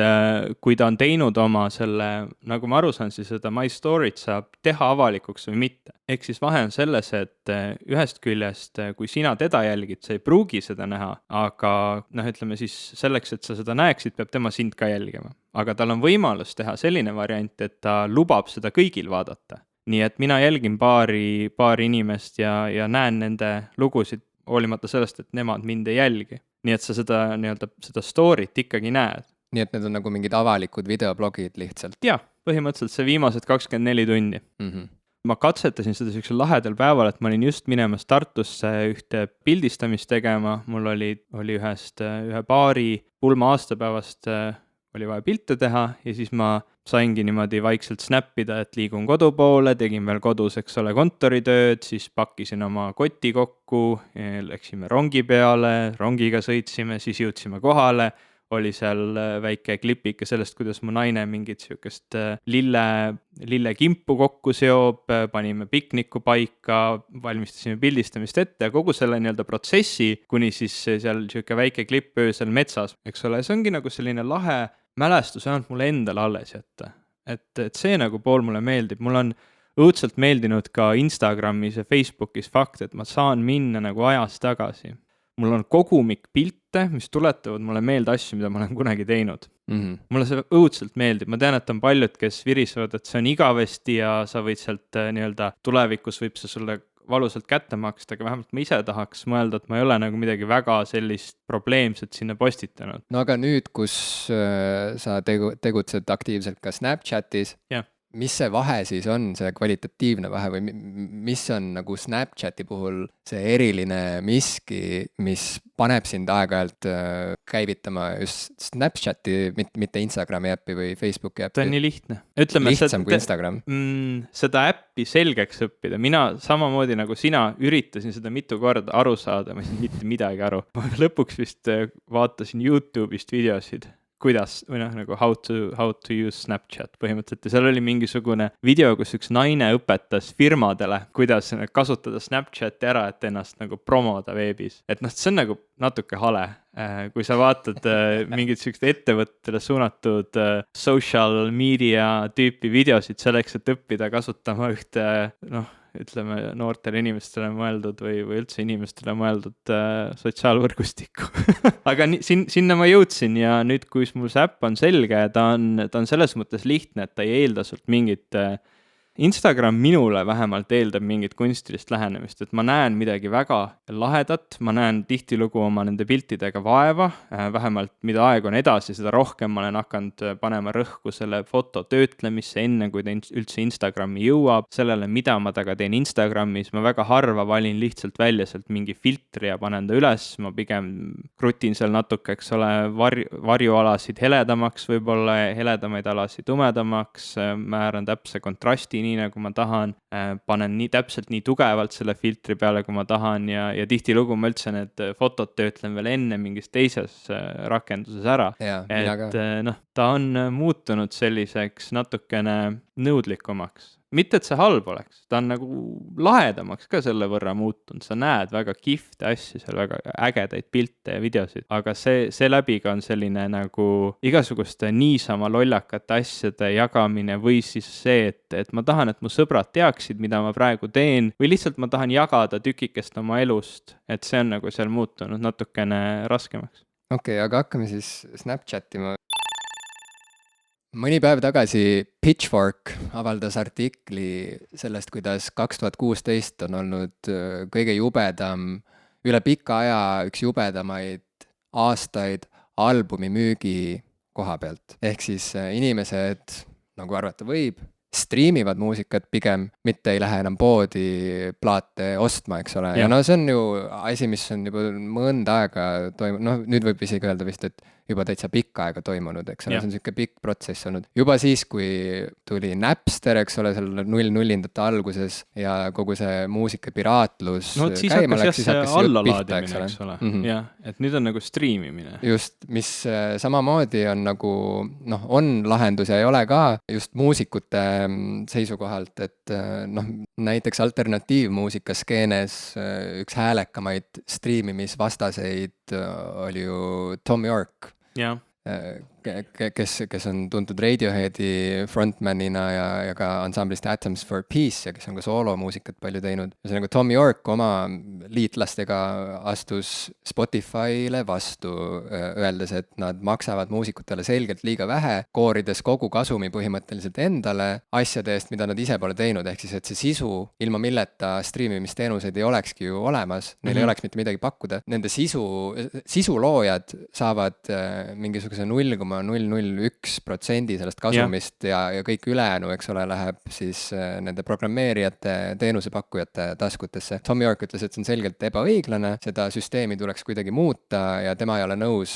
kui ta on teinud oma selle, nagu ma aru saan, siis seda My Story't saab teha avalikuks või mitte. Ehk siis vahe on selles, et ühest küljest, kui sina teda jälgid, sa ei pruugi seda näha, aga ütleme siis selleks, et sa seda näeksid, peab tema sind ka jälgima. Aga tal on võimalus teha selline variant, et ta lubab seda kõigil vaadata. Nii et mina jälgin paari inimest ja näen nende lugusid, hoolimata sellest, et nemad mind ei jälgi. Nii et sa seda story't ikkagi näed. Nii et need on nagu mingid avalikud videoblogid lihtsalt? Jah, põhimõtteliselt see viimased 24 tundi. Ma katsetasin seda sellisel lahedal päeval, et ma olin just minemas Tartusse ühte pildistamist tegema. Mul oli ühe paari pulma aastapäevast oli vaja pilte teha ja siis ma saingi niimoodi vaikselt snappida, et liigun kodu poole, tegin veel kodus, eks ole, kontoritööd, siis pakkisin oma koti kokku, läksime rongi peale, rongiga sõitsime, siis jõudsime kohale. Oli seal väike klipike sellest, kuidas mu naine mingit siukest lillekimpu kokku seob, panime pikniku paika, valmistasime pildistamist ette ja kogu selle protsessi, kuni siis seal siuke väike klipp öösel metsas, eks ole, see ongi nagu selline lahe mälestus ainult mulle endale alles jätta. Et see nagu pool mulle meeldib, mul on õudselt meeldinud ka Instagramis ja Facebookis fakt, et ma saan minna nagu ajas tagasi. Mul on kogumik pilte, mis tuletavad mulle meelde asju, mida ma olen kunagi teinud. Mulle see õudselt meeldib. Ma tean, et on paljud, kes virisevad, et see on igavesti ja sa võid sealt tulevikus võib see sulle valusalt kätte maksta, aga vähemalt ma ise tahaks mõelda, et ma ei ole nagu midagi väga sellist probleemset sinna postitanud. No aga nüüd, kus sa tegutsed aktiivselt ka Snapchatis, mis see vahe siis on, see kvalitatiivne vahe või mis on nagu Snapchati puhul see eriline miski, mis paneb sind aeg-ajalt käivitama just Snapchati, mitte Instagrami äppi või Facebooki äppi? Ta on nii lihtne. Lihtsam kui Instagram. Seda äppi selgeks õppida. Mina samamoodi nagu sina üritasin seda mitu korda aru saada, ma ei saanud mitte midagi aru. Ma lõpuks vist vaatasin YouTube'ist videosid. Kuidas, või nagu how to use Snapchat põhimõtteliselt. Ja seal oli mingisugune video, kus üks naine õpetas firmadele, kuidas kasutada Snapchati ära, et ennast nagu promoda veebis. Et see on nagu natuke hale. Kui sa vaatad mingid sellised ettevõttele suunatud social media tüüpi videosid selleks, et õppida kasutama ühte, ütleme, noortele inimestele mõeldud või üldse inimestele mõeldud sotsiaalvõrgustikku. Aga sinna ma jõudsin ja nüüd, kui mul see äpp on selge, ta on selles mõttes lihtne, et ta ei eelda sult mingit Instagram minule vähemalt eeldab mingit kunstilist lähenemist, et ma näen midagi väga lahedat, ma näen tihtilugu oma nende piltidega vaeva, vähemalt mida aeg on edasi, seda rohkem ma olen hakanud panema rõhku selle foto töötlemisse enne, kui ta üldse Instagrami jõuab, sellele, mida ma taga teen Instagramis, ma väga harva valin lihtsalt välja sealt mingi filtri ja panen ta üles, ma pigem krutin seal natuke, eks ole, varjualasid heledamaks, võib-olla heledamaid alasid tumedamaks, määran täpse kontrasti nii nagu ma tahan, panen täpselt nii tugevalt selle filtri peale, kui ma tahan ja tihtilugu ma üldse need fotod töötlen veel enne mingis teises rakenduses ära. Ta on muutunud selliseks natukene nõudlikumaks. mitte, et see halb oleks, ta on nagu lahedamaks ka selle võrra muutunud, sa näed väga kihvte asju seal, väga ägedaid pilte ja videosid, aga see läbi ka on selline nagu igasuguste niisama lollakate asjade jagamine või siis see, et ma tahan, et mu sõbrad teaksid, mida ma praegu teen, või lihtsalt ma tahan jagada tükikest oma elust, et see on nagu seal muutunud natukene raskemaks. Okei, aga hakkame siis Snapchatima. Mõni päev tagasi Pitchfork avaldas artikli sellest, kuidas 2016 on olnud kõige jubedam, üle pika aja üks jubedamaid aastaid albumi müügi koha pealt. Ehk siis inimesed, nagu arvata võib, striimivad muusikat pigem, mitte ei lähe enam poodi plaate ostma, eks ole. Ja no see on ju asi, mis on juba mõnda aega toimunud, nüüd võib isegi öelda vist, et juba täitsa pikka aega toimunud, eks ole, see on niisugune pikk protsess olnud. Juba siis, kui tuli Napster, eks ole, seal 00-ndate alguses ja kogu see muusikapiraatlus käima läks, siis hakkas see pihta, eks ole. Jah, et nüüd on nagu striimimine. Just, mis samamoodi on nagu, on lahendus ja ei ole ka just muusikute seisukohalt, et näiteks alternatiivmuusika skeenes üks häälekamaid striimimisvastaseid oli ju Tom York. Jah. Kes on tuntud Radioheadi frontmanina ja ka ansamblist Atoms for Peace ja kes on ka soolomuusikat palju teinud. Ja see nagu Tom York oma liitlastega astus Spotify'le vastu, öeldes, et nad maksavad muusikutele selgelt liiga vähe, koorides kogu kasumi põhimõtteliselt endale asjade eest, mida nad ise pole teinud, ehk siis, et see sisu, ilma milleta striimimisteenuseid ei olekski ju olemas, neil ei oleks mitte midagi pakkuda. Nende sisuloojad saavad mingisuguse 0,001% sellest kasumist ja kõik ülejäänu, eks ole, läheb siis nende programmeerijate, teenusepakkujate taskutesse. Tom York ütles, et see on selgelt ebaõiglane, seda süsteemi tuleks kuidagi muuta ja tema ei ole nõus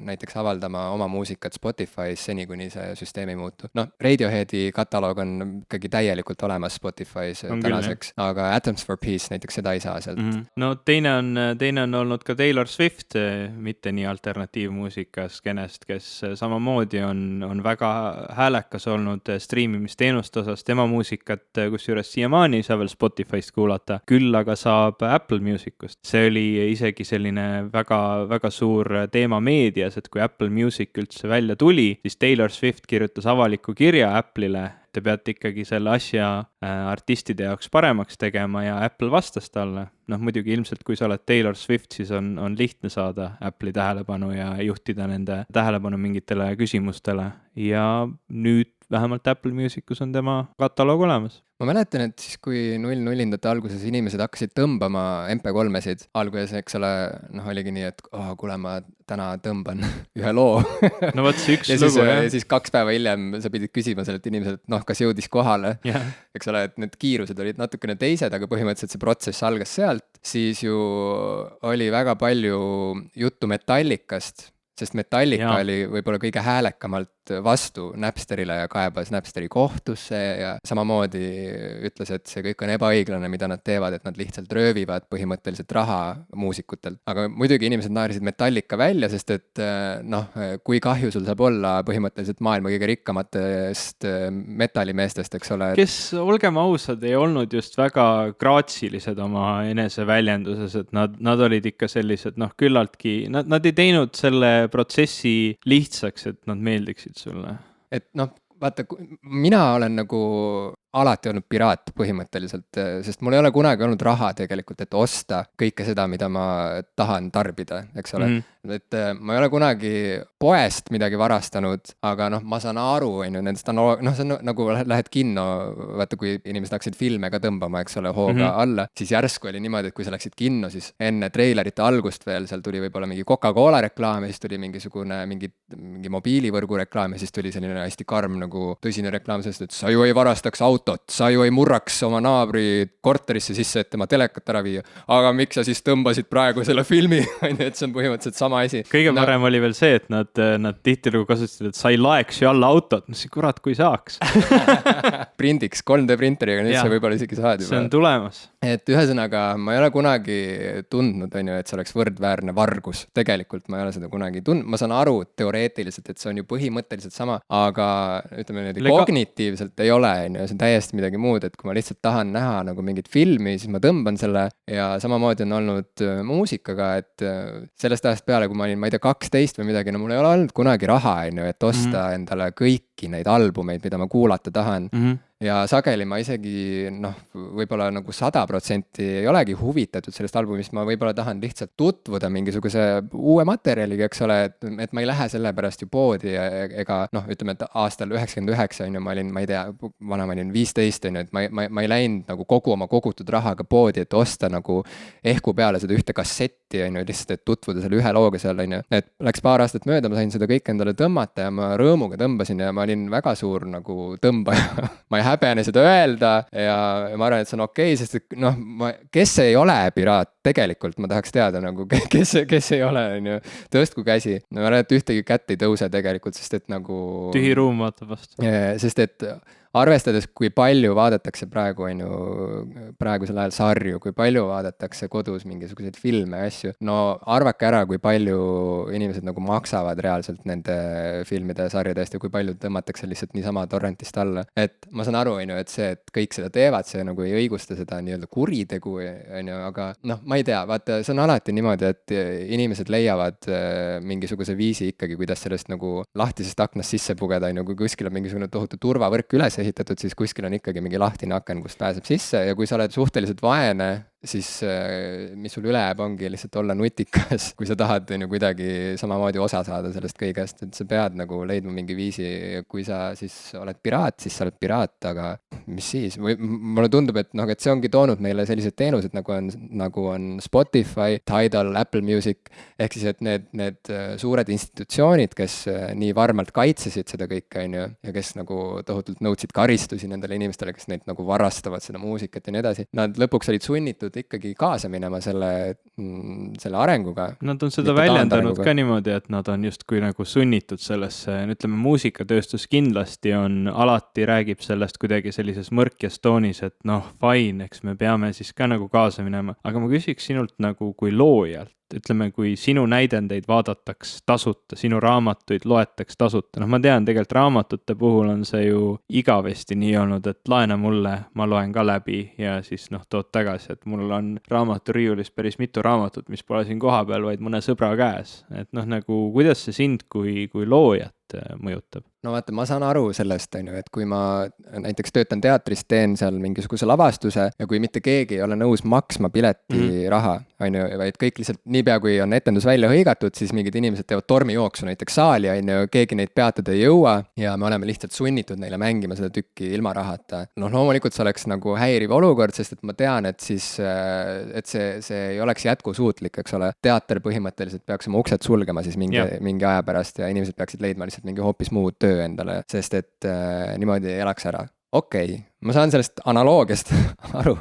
näiteks avaldama oma muusikat Spotify's seni, kuni see süsteem ei muutu. Radioheadi kataloog on ikkagi täielikult olemas Spotify's tänaseks, aga Atoms for Peace näiteks seda ei saa sealt. No teine on olnud ka Taylor Swift, mitte nii alternatiivmuusika skeenest, kes samamoodi on väga häälekas olnud striimimisteenuste osas, tema muusikat kusjuures siiamaani ei saa veel Spotify'st kuulata, küll aga saab Apple Musicust. See oli isegi selline väga, väga suur teema meedias, et kui Apple Music üldse välja tuli, siis Taylor Swift kirjutas avaliku kirja Apple'ile, te peate ikkagi selle asja artistide jaoks paremaks tegema ja Apple vastas talle. Muidugi ilmselt, kui sa oled Taylor Swift, siis on lihtne saada Apple'i tähelepanu ja juhtida nende tähelepanu mingitele küsimustele. Ja nüüd vähemalt Apple Musicus on tema kataloog olemas. Ma mäletan, et siis kui 00-ndate alguses inimesed hakkasid tõmbama MP3-sid, alguses, eks ole, oligi nii, et kuule, ma täna tõmban ühe loo. No võt see üks ja lugu, jah. Ja siis 2 päeva hiljem sa pidid küsima sellelt inimeselt, kas jõudis kohale. Yeah. Eks ole, et need kiirused olid natukene teised, aga põhimõtteliselt see protsess algas sealt. Siis ju oli väga palju juttu Metallicast, sest Metallica oli võib-olla kõige häälekamalt vastu Napsterile ja kaebas Napsteri kohtusse ja samamoodi ütles, et see kõik on ebaõiglane, mida nad teevad, et nad lihtsalt röövivad põhimõtteliselt raha muusikutelt. Aga muidugi inimesed naerisid Metallica välja, sest et kui kahju sul saab olla põhimõtteliselt maailma kõige rikkamatest metallimeestest, eks ole. Kes, olgem ausad, ei olnud just väga graatsilised oma eneseväljenduses, et nad olid ikka sellised, küllaltki, nad ei teinud selle protsessi lihtsaks, et nad meeldiksid sulle. Et vaata, mina olen nagu alati olnud piraat põhimõtteliselt, sest mul ei ole kunagi olnud raha tegelikult, et osta kõike seda, mida ma tahan tarbida, eks ole. Et ma ei ole kunagi poest midagi varastanud, aga ma saan aru, nendest see on nagu lähed kinno, vaata kui inimesed hakkasid filme ka tõmbama, eks ole, hooga alla, siis järsku oli niimoodi, et kui sa läksid kinno, siis enne treilerite algust veel, seal tuli võib-olla mingi Coca-Cola reklaam ja siis tuli mingi mobiilivõrgu reklaam ja siis tuli selline hästi karm nagu tõsine reklaam sellest, et sa ju ei varastaks autot, sa ju ei murraks oma naabri korterisse sisse, et tema telekat ära viia, aga miks sa siis tõmbasid praegu selle filmi, et see on põhimõtteliselt sama asi. Kõige parem oli veel see, et nad tihtilugu kasutasid, et sa ei laeks ju alla autot, kurat kui saaks. Prindiks 3D printeriga, nüüd sa võib-olla isegi saad juba. See on tulemas. Et ühesõnaga, ma ei ole kunagi tundnud, et see oleks võrdväärne vargus. Tegelikult ma ei ole seda kunagi tundnud. Ma saan aru teoreetiliselt, et see on ju põhimõtteliselt sama, aga ütleme kognitiivselt ei ole, see on täiesti midagi muud, et kui ma lihtsalt tahan näha nagu mingit filmi, siis ma tõmban selle ja samamoodi on olnud muusikaga, et sellest ajast peale, kui ma olin, ma ei tea, 12 või midagi, no mul ei ole olnud kunagi raha, on ju, et osta endale kõiki neid albumeid, mida ma kuulata tahan. Ja sageli ma isegi, noh, võib-olla nagu 100% ei olegi huvitatud sellest albumist, ma võib-olla tahan lihtsalt tutvuda mingisuguse uue materjaliga, eks ole, et ma ei lähe selle pärast ju poodi ega noh, ütleme, et aastal 99 on ju, ma olin, ma ei tea, vana ma olin 15 on ju, et ma ei läinud nagu kogu oma kogutud rahaga poodi, et osta nagu ehku peale seda ühte kassetti on ju, lihtsalt, et tutvuda selle ühe looga seal on ju. Et läks paar aastat mööda, ma sain seda kõik endale tõmmata ja ma rõõmuga tõmbasin ja ma olin väga suur nagu tõmbaja ma ei häbene seda öelda ja ma arvan, et see on okei, sest et noh, kes ei ole piraat, tegelikult ma tahaks teada nagu, kes ei ole, on ju, tõstku käsi. Ma arvan, et ühtegi kätt ei tõuse tegelikult, sest et nagu tühi ruum vaatab vastu. Sest et arvestades, kui palju vaadatakse praegu, on ju, praegusel ajal sarju, kui palju vaadatakse kodus mingisuguseid filme ja asju, no arvake ära, kui palju inimesed nagu maksavad reaalselt nende filmide ja sarjade eest ja kui palju tõmmatakse lihtsalt niisama torrentist alla. Et ma saan aru, on ju, et see, et kõik seda teevad, see nagu ei õigusta seda nii-öelda kuritegu, on ju, aga noh, ma ei tea, vaata, see on alati niimoodi, et inimesed leiavad mingisuguse viisi ikkagi, kuidas sellest nagu lahtisest aknast sisse pugeda, on ju, kui kuskil on mingisugune tohutu turvavõrk üles ehitatud, siis kuskil on ikkagi mingi lahtine aken, kust pääseb sisse ja kui sa oled suhteliselt vaene, siis mis sul üle jääb, ongi lihtsalt olla nutikas, kui sa tahad on ju kuidagi samamoodi osa saada sellest kõigest, et sa pead nagu leidma mingi viisi, kui sa siis oled piraat, siis sa oled piraat, aga mis siis? Või mulle tundub, et noh, et see ongi toonud meile sellised teenused, nagu on Spotify, Tidal, Apple Music, ehk siis, et need suured institutsioonid, kes nii varmalt kaitsesid seda kõike, on ju, ja kes nagu tohutult nõudsid karistusi nendele inimestele, kes neid nagu varastavad seda muusikat ja nii edasi, nad lõpuks olid sunnitud ikkagi kaasa minema selle arenguga. Nad on seda väljendanud ka niimoodi, et nad on justkui nagu sunnitud sellesse, ütleme, muusikatööstus kindlasti on, alati räägib sellest kuidagi sellises mõrkjas toonis, et noh, fine, eks me peame siis ka nagu kaasa minema, aga ma küsiks sinult nagu kui loojalt, ütleme, kui sinu näidendeid vaadataks tasuta, sinu raamatuid loetaks tasuta, noh, ma tean, tegelikult raamatute puhul on see ju igavesti nii olnud, et laena mulle, ma loen ka läbi ja siis noh, tood tagasi, et mul on raamaturiiulis päris mitu raamatut, mis pole siin kohapeal, vaid mõne sõbra käes, et noh, nagu kuidas see sind kui loojat mõjutab? No vaata, ma saan aru sellest, on ju, et kui ma näiteks töötan teatris, teen seal mingisuguse lavastuse ja kui mitte keegi ei ole nõus maksma piletiraha, on ju, vaid kõik lihtsalt niipea, kui on etendus välja hõigatud, siis mingid inimesed teevad tormijooksu näiteks saali, on ju, keegi neid peatada ei jõua ja me oleme lihtsalt sunnitud neile mängima seda tükki ilma rahata. Noh, loomulikult see oleks nagu häiriv olukord, sest et ma tean, et siis, et see ei oleks jätkusuutlik, eks ole. Teater põhimõtteliselt peaks oma uksed sulgema siis mingi aja pärast ja inimesed peaksid leidma lihtsalt mingi hoopis muud töö endale, sest et niimoodi ei elaks ära. Okei, ma saan sellest analoogiast aru,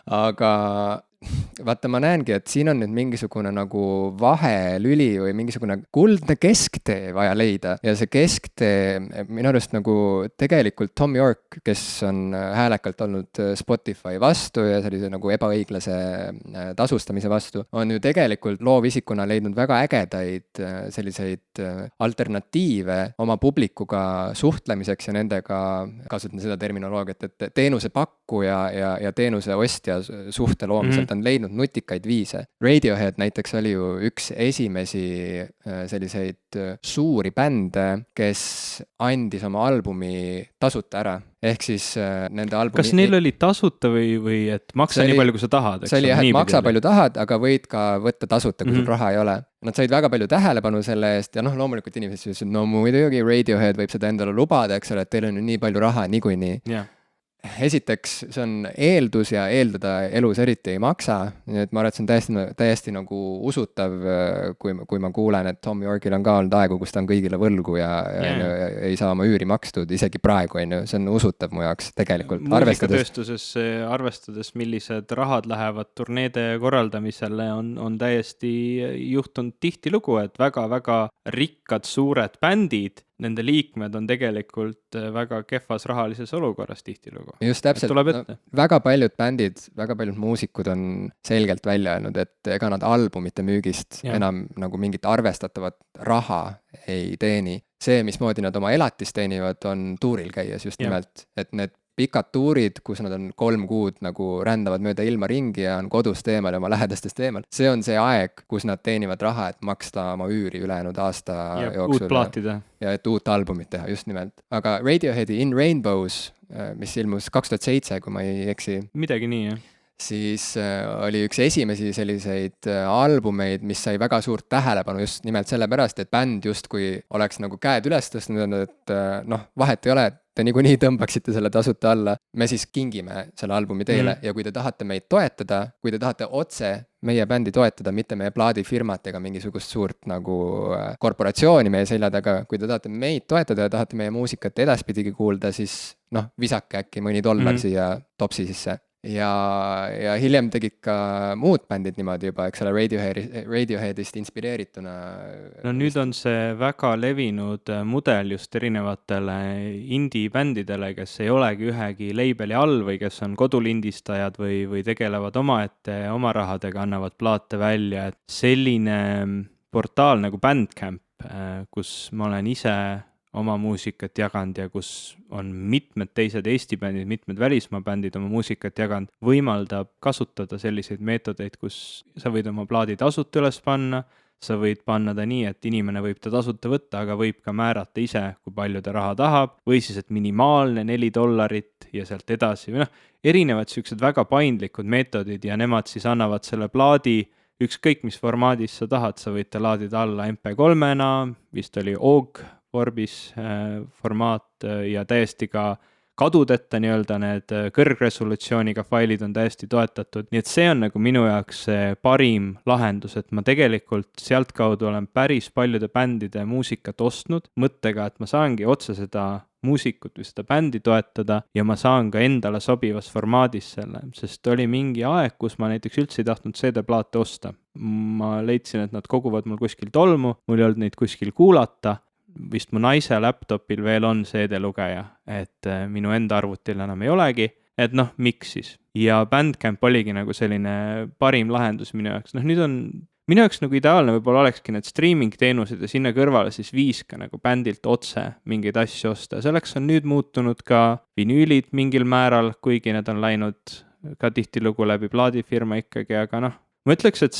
aga vaata, ma näengi, et siin on nüüd mingisugune nagu vahelüli või mingisugune kuldne kesktee vaja leida ja see kesktee minu arust nagu tegelikult Tom York, kes on häälekalt olnud Spotify vastu ja sellise nagu ebaõiglase tasustamise vastu, on ju tegelikult loovisikuna leidnud väga ägedaid selliseid alternatiive oma publikuga suhtlemiseks ja nendega, kasutan seda terminoloogiat, et teenuse pakkuja ja teenuse ostja suhte loomiselt on leidnud nutikaid viise. Radiohead näiteks oli ju üks esimesi selliseid suuri bände, kes andis oma albumi tasuta ära. Ehk siis nende albumi... Kas neil oli tasuta või et maksa nii palju, kui sa tahad? See oli jah, et maksa palju tahad, aga võid ka võtta tasuta, kui sul raha ei ole. Nad said väga palju tähelepanu selle eest ja noh, loomulikult inimesed ütlesid, no muidugi Radiohead võib seda endale lubada, eks ole, et teil on ju nii palju raha niikuinii. Yeah. Esiteks, see on eeldus ja eeldada elus eriti ei maksa, nii et ma arvan, et see on täiesti nagu usutav, kui ma kuulen, et Tom Yorkil on ka olnud aegu, kus ta on kõigile võlgu ja ei saa oma üüri makstud, isegi praegu, see on usutav mu jaoks tegelikult. Muusikatööstuses arvestades, millised rahad lähevad turneede korraldamisele, on täiesti juhtunud tihtilugu, et väga-väga rikkad suured bändid, nende liikmed on tegelikult väga kehvas rahalises olukorras tihtilugu. Just täpselt, väga paljud bändid, väga paljud muusikud on selgelt välja öelnud, et ega nad albumite müügist enam nagu mingit arvestatavat raha ei teeni. See, mismoodi nad oma elatist teenivad, on tuuril käies just nimelt, et need pikad tuurid, kus nad on 3 kuud nagu rändavad mööda ilma ringi ja on kodust eemal ja oma lähedastest eemal. See on see aeg, kus nad teenivad raha, et maksta oma üüri ülejäänud aasta jooksul. Uut plaati teha. Ja et uut albumit teha, just nimelt. Aga Radioheadi In Rainbows, mis ilmus 2007, kui ma ei eksi. Midagi nii, jah. Siis oli üks esimesi selliseid albumeid, mis sai väga suurt tähelepanu just nimelt sellepärast, et bänd justkui oleks nagu käed üles tõstnud, et noh, vahet ei ole, et te niikuinii tõmbaksite selle tasuta alla. Me siis kingime selle albumi teile ja kui te tahate meid toetada, kui te tahate otse meie bändi toetada, mitte meie plaadifirmat ega mingisugust suurt nagu korporatsiooni meie selja taga, kui te tahate meid toetada ja tahate meie muusikat edaspidigi kuulda, siis noh, visake äkki mõni $1 siia topsi sisse. Ja hiljem tegid ka muud bändid niimoodi juba, eks ole, Radioheadist inspireerituna. No nüüd on see väga levinud mudel just erinevatele indie-bändidele, kes ei olegi ühegi labeli all või kes on kodulindistajad või tegelevad omaette oma rahadega, annavad plaate välja, et selline portaal nagu Bandcamp, kus ma olen ise oma muusikat jaganud ja kus on mitmed teised Eesti bändid, mitmed välismaa bändid oma muusikat jaganud, võimaldab kasutada selliseid meetodeid, kus sa võid oma plaadi tasuta üles panna, sa võid panna ta nii, et inimene võib ta tasuta võtta, aga võib ka määrata ise, kui palju ta raha tahab, või siis, et minimaalne $4 ja sealt edasi, või noh, erinevad sellised väga paindlikud meetodid ja nemad siis annavad selle plaadi ükskõik mis formaadis sa tahad, sa võid ta laadida alla MP3-na, vist oli OGG vorbis formaat ja täiesti ka kadudeta nii-öelda need kõrgresolutsiooniga failid on täiesti toetatud. Nii et see on nagu minu jaoks see parim lahendus, et ma tegelikult sealtkaudu olen päris paljude bändide muusikat ostnud mõttega, et ma saangi otse seda muusikut või seda bändi toetada ja ma saan ka endale sobivas formaadis selle, sest oli mingi aeg, kus ma näiteks üldse ei tahtnud CD-plaate osta. Ma leidsin, et nad koguvad mul kuskil tolmu, mul ei olnud neid kuskil kuulata. Vist mu naise laptopil veel on CD-lugeja, et minu enda arvutil enam ei olegi, et noh, miks siis? Ja Bandcamp oligi nagu selline parim lahendus minu jaoks. Noh, nüüd on minu jaoks nagu ideaalne võib-olla olekski need streaming-teenused ja sinna kõrvale siis viis ka nagu bändilt otse mingeid asju osta. Selleks on nüüd muutunud ka vinüülid mingil määral, kuigi need on läinud ka tihtilugu läbi plaadifirma ikkagi, aga noh, ma ütleks, et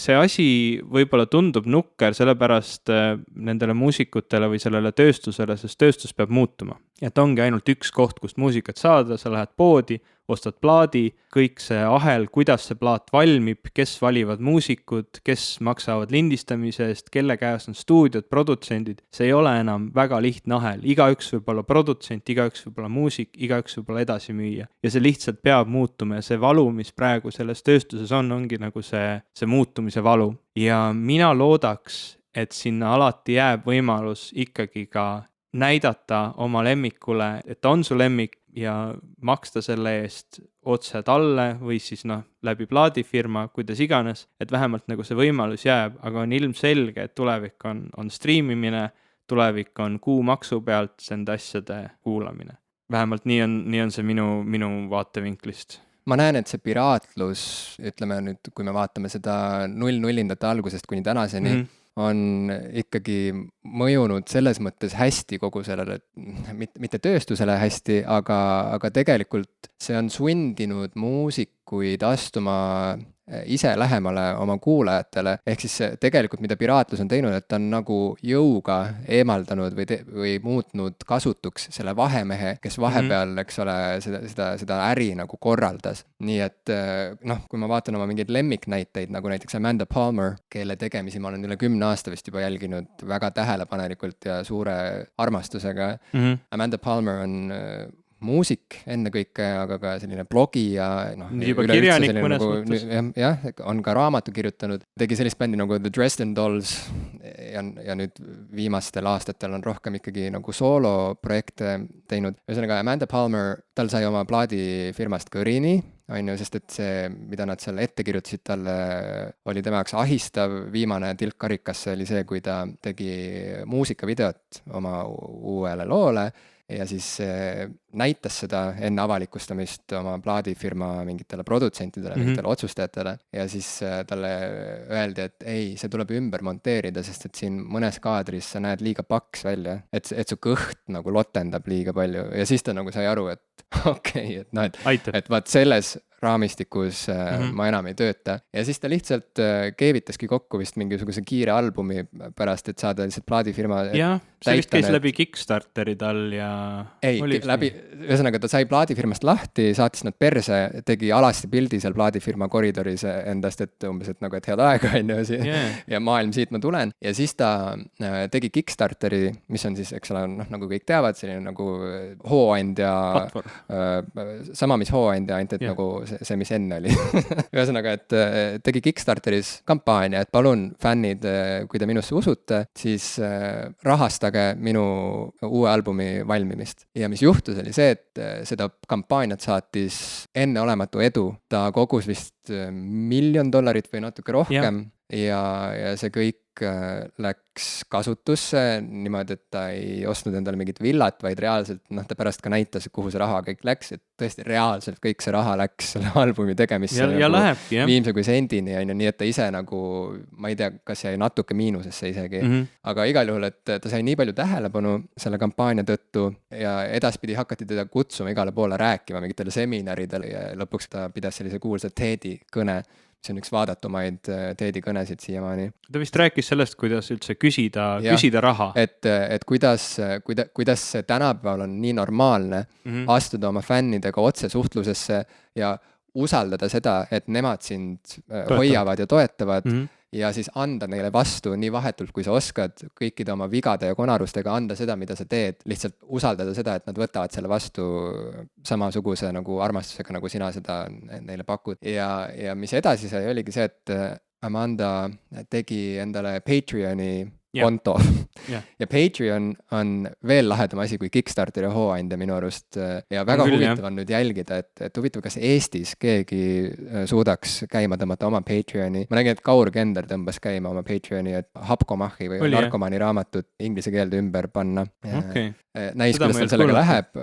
see asi võib-olla tundub nukker sellepärast nendele muusikutele või sellele tööstusele, sest tööstus peab muutuma. Et ongi ainult üks koht, kust muusikat saada, sa lähed poodi, ostad plaadi, kõik see ahel, kuidas see plaat valmib, kes valivad muusikud, kes maksavad lindistamise eest, kelle käes on stuudiod, produtsendid, see ei ole enam väga lihtne ahel. Igaüks võib olla produtsent, igaüks võib olla muusik, igaüks võib olla edasi müüa. Ja see lihtsalt peab muutuma ja see valu, mis praegu selles tööstuses ongi nagu see muutumise valu. Ja mina loodaks, et sinna alati jääb võimalus ikkagi ka näidata oma lemmikule, et on su lemmik ja maksta selle eest otse talle või siis noh, läbi plaadifirma, kuidas iganes, et vähemalt nagu see võimalus jääb, aga on ilmselge, et tulevik on striimimine, tulevik on kuumaksu pealt nende asjade kuulamine. Vähemalt nii on see minu vaatevinklist. Ma näen, et see piraatlus, ütleme nüüd, kui me vaatame seda 00-ndate algusest kuni tänaseni, on ikkagi mõjunud selles mõttes hästi kogu sellele, mitte tööstusele hästi, aga tegelikult see on sundinud muusikuid astuma ise lähemale oma kuulajatele, ehk siis tegelikult mida piraatlus on teinud, et ta on nagu jõuga eemaldanud või muutnud kasutuks selle vahemehe, kes vahepeal, eks ole, seda äri nagu korraldas. Nii et noh, kui ma vaatan oma mingeid lemmiknäiteid, nagu näiteks Amanda Palmer, kelle tegemisi ma olen üle 10 aasta vist juba jälginud väga tähelepanelikult ja suure armastusega. Amanda Palmer on muusik ennekõike, aga ka selline blogi ja noh, juba kirjanik mõnes mõttes. Jah, on ka raamatu kirjutanud, tegi sellist bändi nagu The Dresden Dolls ja nüüd viimastel aastatel on rohkem ikkagi nagu sooloprojekte teinud. Ühesõnaga Amanda Palmer, tal sai oma plaadifirmast kõrini, sest et see, mida nad seal ette kirjutasid talle, oli tema jaoks ahistav. Viimane tilk karikasse oli see, kui ta tegi muusikavideot oma uuele loole ja siis näitas seda enne avalikustamist oma plaadifirma mingitele produtsentidele, mingitele otsustajatele ja siis talle öeldi, et ei, see tuleb ümber monteerida, sest et siin mõnes kaadris sa näed liiga paks välja, et su kõht nagu lotendab liiga palju ja siis ta nagu sai aru, et okei, et noh, Aitab. et vaat selles raamistikus ma enam ei tööta. Ja siis ta lihtsalt keevitaski kokku vist mingisuguse kiire albumi pärast, et saada lihtsalt plaadifirma. Jah, see vist käis läbi Kickstarteri tal ja... Ei, ühesõnaga ta sai plaadifirmast lahti, saatis nad perse, tegi alasti pildi seal plaadifirma koridoris endast, et umbes, et nagu, et head aega on ju ja maailm siit ma tulen. Ja siis ta tegi Kickstarteri, mis on siis, eks ole, noh, nagu kõik teavad, selline nagu hooandja, sama mis hooandja, ainult et nagu see, mis enne oli. Ühesõnaga, et tegi Kickstarteris kampaania, et palun fännid, kui te minusse usute, siis rahastage minu uue albumi valmimist. Ja mis juhtus oli see, et seda kampaaniat saatis enneolematu edu. Ta kogus vist $1 miljon või natuke rohkem ja see kõik läks kasutusse niimoodi, et ta ei ostnud endale mingit villat, vaid reaalselt, noh, ta pärast ka näitas, kuhu see raha kõik läks, et tõesti reaalselt kõik see raha läks selle albumi tegemisse ja nagu lähebki, viimse kui sendini, on ju, nii et ta ise nagu, ma ei tea, kas jäi natuke miinusesse isegi, aga igal juhul, et ta sai nii palju tähelepanu selle kampaania tõttu ja edaspidi hakati teda kutsuma igale poole rääkima mingitele seminaridele ja lõpuks ta pidas sellise kuulsa TED-i kõne. See on üks vaadatumaid TED-i kõnesid siiamaani. Ta vist rääkis sellest, kuidas üldse küsida raha. Et kuidas see tänapäeval on nii normaalne astuda oma fännidega otse suhtlusesse ja usaldada seda, et nemad sind hoiavad ja toetavad ja siis anda neile vastu nii vahetult, kui sa oskad kõikide oma vigade ja konarustega anda seda, mida sa teed, lihtsalt usaldada seda, et nad võtavad selle vastu samasuguse nagu armastusega, nagu sina seda neile pakud. Ja mis edasi sai, oligi see, et Amanda tegi endale Patreoni konto. Ja Patreon on veel lahedam asi kui Kickstarter ja hooandja minu arust ja väga huvitav on nüüd jälgida, et huvitav, kas Eestis keegi suudaks käima tõmmata oma Patreoni. Ma nägin, et Kaur Kender tõmbas käima oma Patreoni, et Hapkomachi või narkomaani raamatut inglise keelde ümber panna. Näis, kuidas tal sellega läheb,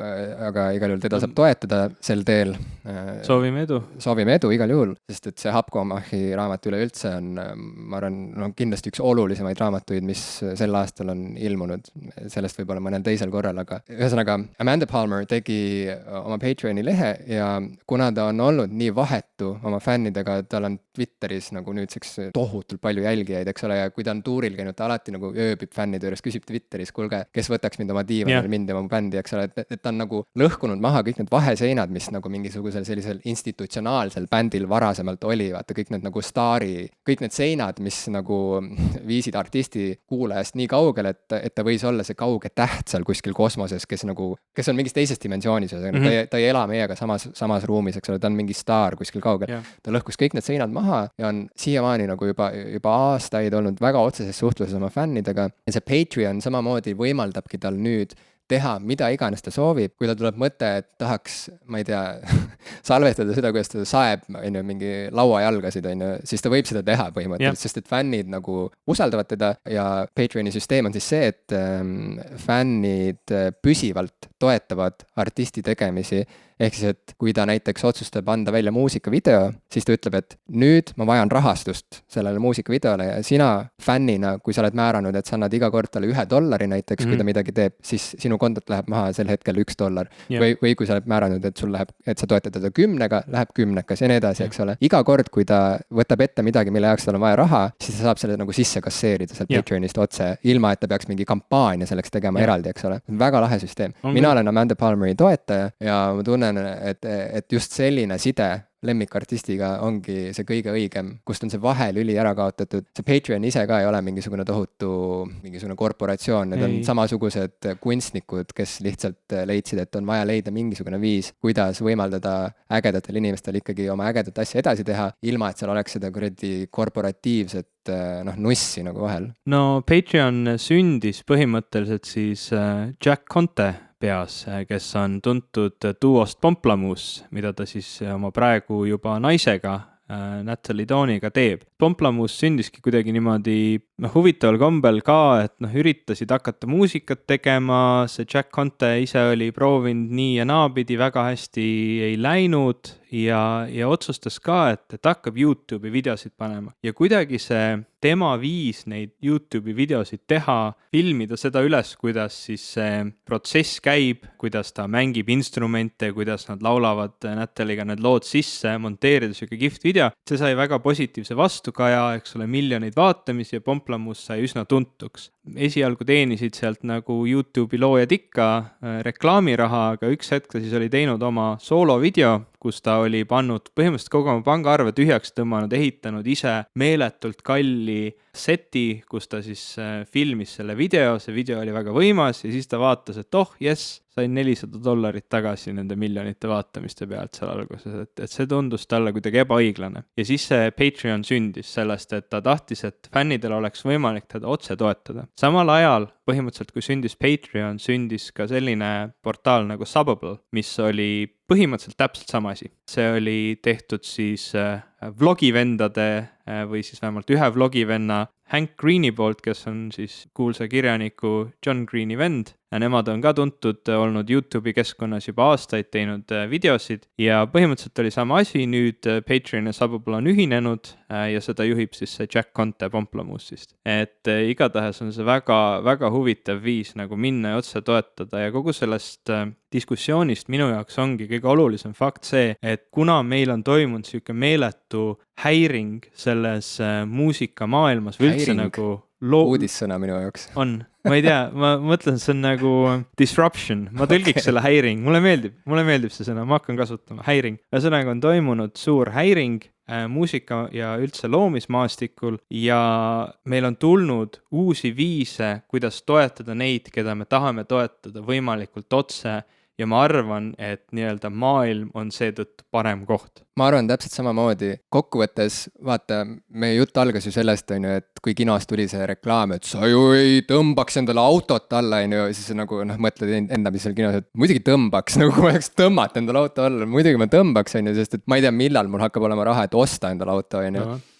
aga igal juhul teda saab toetada sel teel. Soovime edu. Soovime edu igal juhul, sest et see Hapkomachi raamat üleüldse on, ma arvan, no, kindlasti üks olulisemaid raamatuid, mis sel aastal on ilmunud, sellest võib-olla mõnel teisel korral, aga ühesõnaga Amanda Palmer tegi oma Patreoni lehe ja kuna ta on olnud nii vahetu oma fännidega, tal on Twitteris nagu nüüdseks tohutult palju jälgijaid, eks ole, ja kui ta on tuuril käinud, ta alati nagu ööbib fännide juures, küsib Twitteris, kuulge, kes võtaks mind oma diivanil, mind ja oma bändi, eks ole, et ta on nagu lõhkunud maha kõik need vaheseinad, mis nagu mingisugusel sellisel institutsionaalsel bändil varasemalt oli, vaata kõik need nagu kõik need seinad, mis nagu viisid artisti kuulajast nii kaugel, et ta võis olla see kauge täht seal kuskil kosmoses, kes on mingis teises dimensioonis, ta ei ela meiega samas ruumis, eks ole, ta on mingi staar kuskil kaugel. Ta lõhkus kõik need seinad maha ja on siiamaani nagu juba aastaid olnud väga otseses suhtluses oma fännidega ja see Patreon samamoodi võimaldabki tal nüüd teha mida iganes ta soovib, kui ta tuleb mõte, et tahaks, ma ei tea, salvestada seda, kuidas ta saeb mingi lauajalgasid, siis ta võib seda teha põhimõtteliselt, sest et fännid nagu usaldavad teda ja Patreoni süsteem on siis see, et fännid püsivalt toetavad artisti tegemisi, ehk siis, et kui ta näiteks otsustab anda välja muusikavideo, siis ta ütleb, et nüüd ma vajan rahastust sellele muusikavideole ja sina fännina, kui sa oled määranud, et sa annad iga kord talle $1 näiteks, kui ta midagi teeb, siis sinu kontot läheb maha sel hetkel $1. Või kui sa oled määranud, et sul läheb, et sa toetad teda 10-ga, läheb 10-kas ja nii edasi, eks ole. Iga kord, kui ta võtab ette midagi, mille jaoks tal on vaja raha, siis ta saab selle nagu sisse kasseerida sealt Patreonist otse, ilma et ta peaks mingi kampaania selleks tegema eraldi, eks ole. Väga lahe süsteem. Mina olen Amanda Palmeri toetaja ja ma tunnen, et just selline side lemmikartistiga ongi see kõige õigem, kust on see vahelüli ära kaotatud. See Patreon ise ka ei ole mingisugune korporatsioon, need on samasugused kunstnikud, kes lihtsalt leidsid, et on vaja leida mingisugune viis, kuidas võimaldada ägedatel inimestel ikkagi oma ägedat asja edasi teha, ilma et seal oleks seda kuradi korporatiivset nussi nagu vahel. No Patreon sündis põhimõtteliselt siis Jack Conte peas, kes on tuntud duost Pomplamoose, mida ta siis oma praegu juba naisega Natalie Dawniga teeb. Pomplamoose sündiski kuidagi niimoodi huvitaval kombel ka, et üritasid hakata muusikat tegema, see Jack Conte ise oli proovinud nii ja naapidi, väga hästi ei läinud ja otsustas ka, et hakkab YouTube'i videosid panema ja kuidagi see tema viis neid YouTube'i videosid teha, filmida seda üles, kuidas siis see protsess käib, kuidas ta mängib instrumente, kuidas nad laulavad Natalie'ga need lood sisse, monteerida siuke kihvt video. See sai väga positiivse vastukaja, eks ole, miljoneid vaatamisi ja Pomplamoose sai üsna tuntuks. Esialgu teenisid sealt nagu YouTube'i loojad ikka reklaamiraha, aga üks hetk ta siis oli teinud oma soolovideo, kus ta oli pannud põhimõtteliselt kogu oma pangaarve tühjaks tõmmanud, ehitanud ise meeletult kalli seti, kus ta siis filmis selle video, see video oli väga võimas ja siis ta vaatas, et jess, sain $400 tagasi nende miljonite vaatamiste pealt seal alguses, et see tundus talle kuidagi ebaõiglane. Ja siis see Patreon sündis sellest, et ta tahtis, et fännidel oleks võimalik teda otse toetada. Samal ajal, põhimõtteliselt kui sündis Patreon, sündis ka selline portaal nagu Subbable, mis oli põhimõtteliselt täpselt sama asi. See oli tehtud siis vlogivendade või siis vähemalt ühe vlogivenna Hank Greeni poolt, kes on siis kuulsa kirjaniku John Greeni vend. Ja nemad on ka tuntud olnud YouTube'i keskkonnas juba aastaid teinud videosid ja põhimõtteliselt oli sama asi, nüüd Patreon ja Subbable on ühinenud ja seda juhib siis see Jack Conte Pomplamoosest. Et igatahes on see väga, väga huvitav viis nagu minna ja otse toetada ja kogu sellest diskussioonist minu jaoks ongi kõige olulisem fakt see, et kuna meil on toimunud siuke meeletu häiring selles muusikamaailmas või üldse nagu uudissõna minu jaoks. On, ma ei tea, ma mõtlen, see on nagu disruption, ma tõlgiks selle häiring, mulle meeldib see sõna, ma hakkan kasutama, häiring. Ühesõnaga on toimunud suur häiring muusika ja üldse loomismaastikul ja meil on tulnud uusi viise, kuidas toetada neid, keda me tahame toetada võimalikult otse ja ma arvan, et nii-öelda maailm on seetõttu parem koht. Ma arvan täpselt samamoodi. Kokkuvõttes, vaata, meie jutt algas ju sellest, et kui kinos tuli see reklaam, et sa ju ei tõmbaks endale autot alla, siis nagu mõtled enda, mis seal kinos, et muidugi tõmbaks, nagu kui oleks tõmmata endale auto alla, muidugi ma tõmbaks, sest et ma ei tea, millal mul hakkab olema raha, et osta endale auto,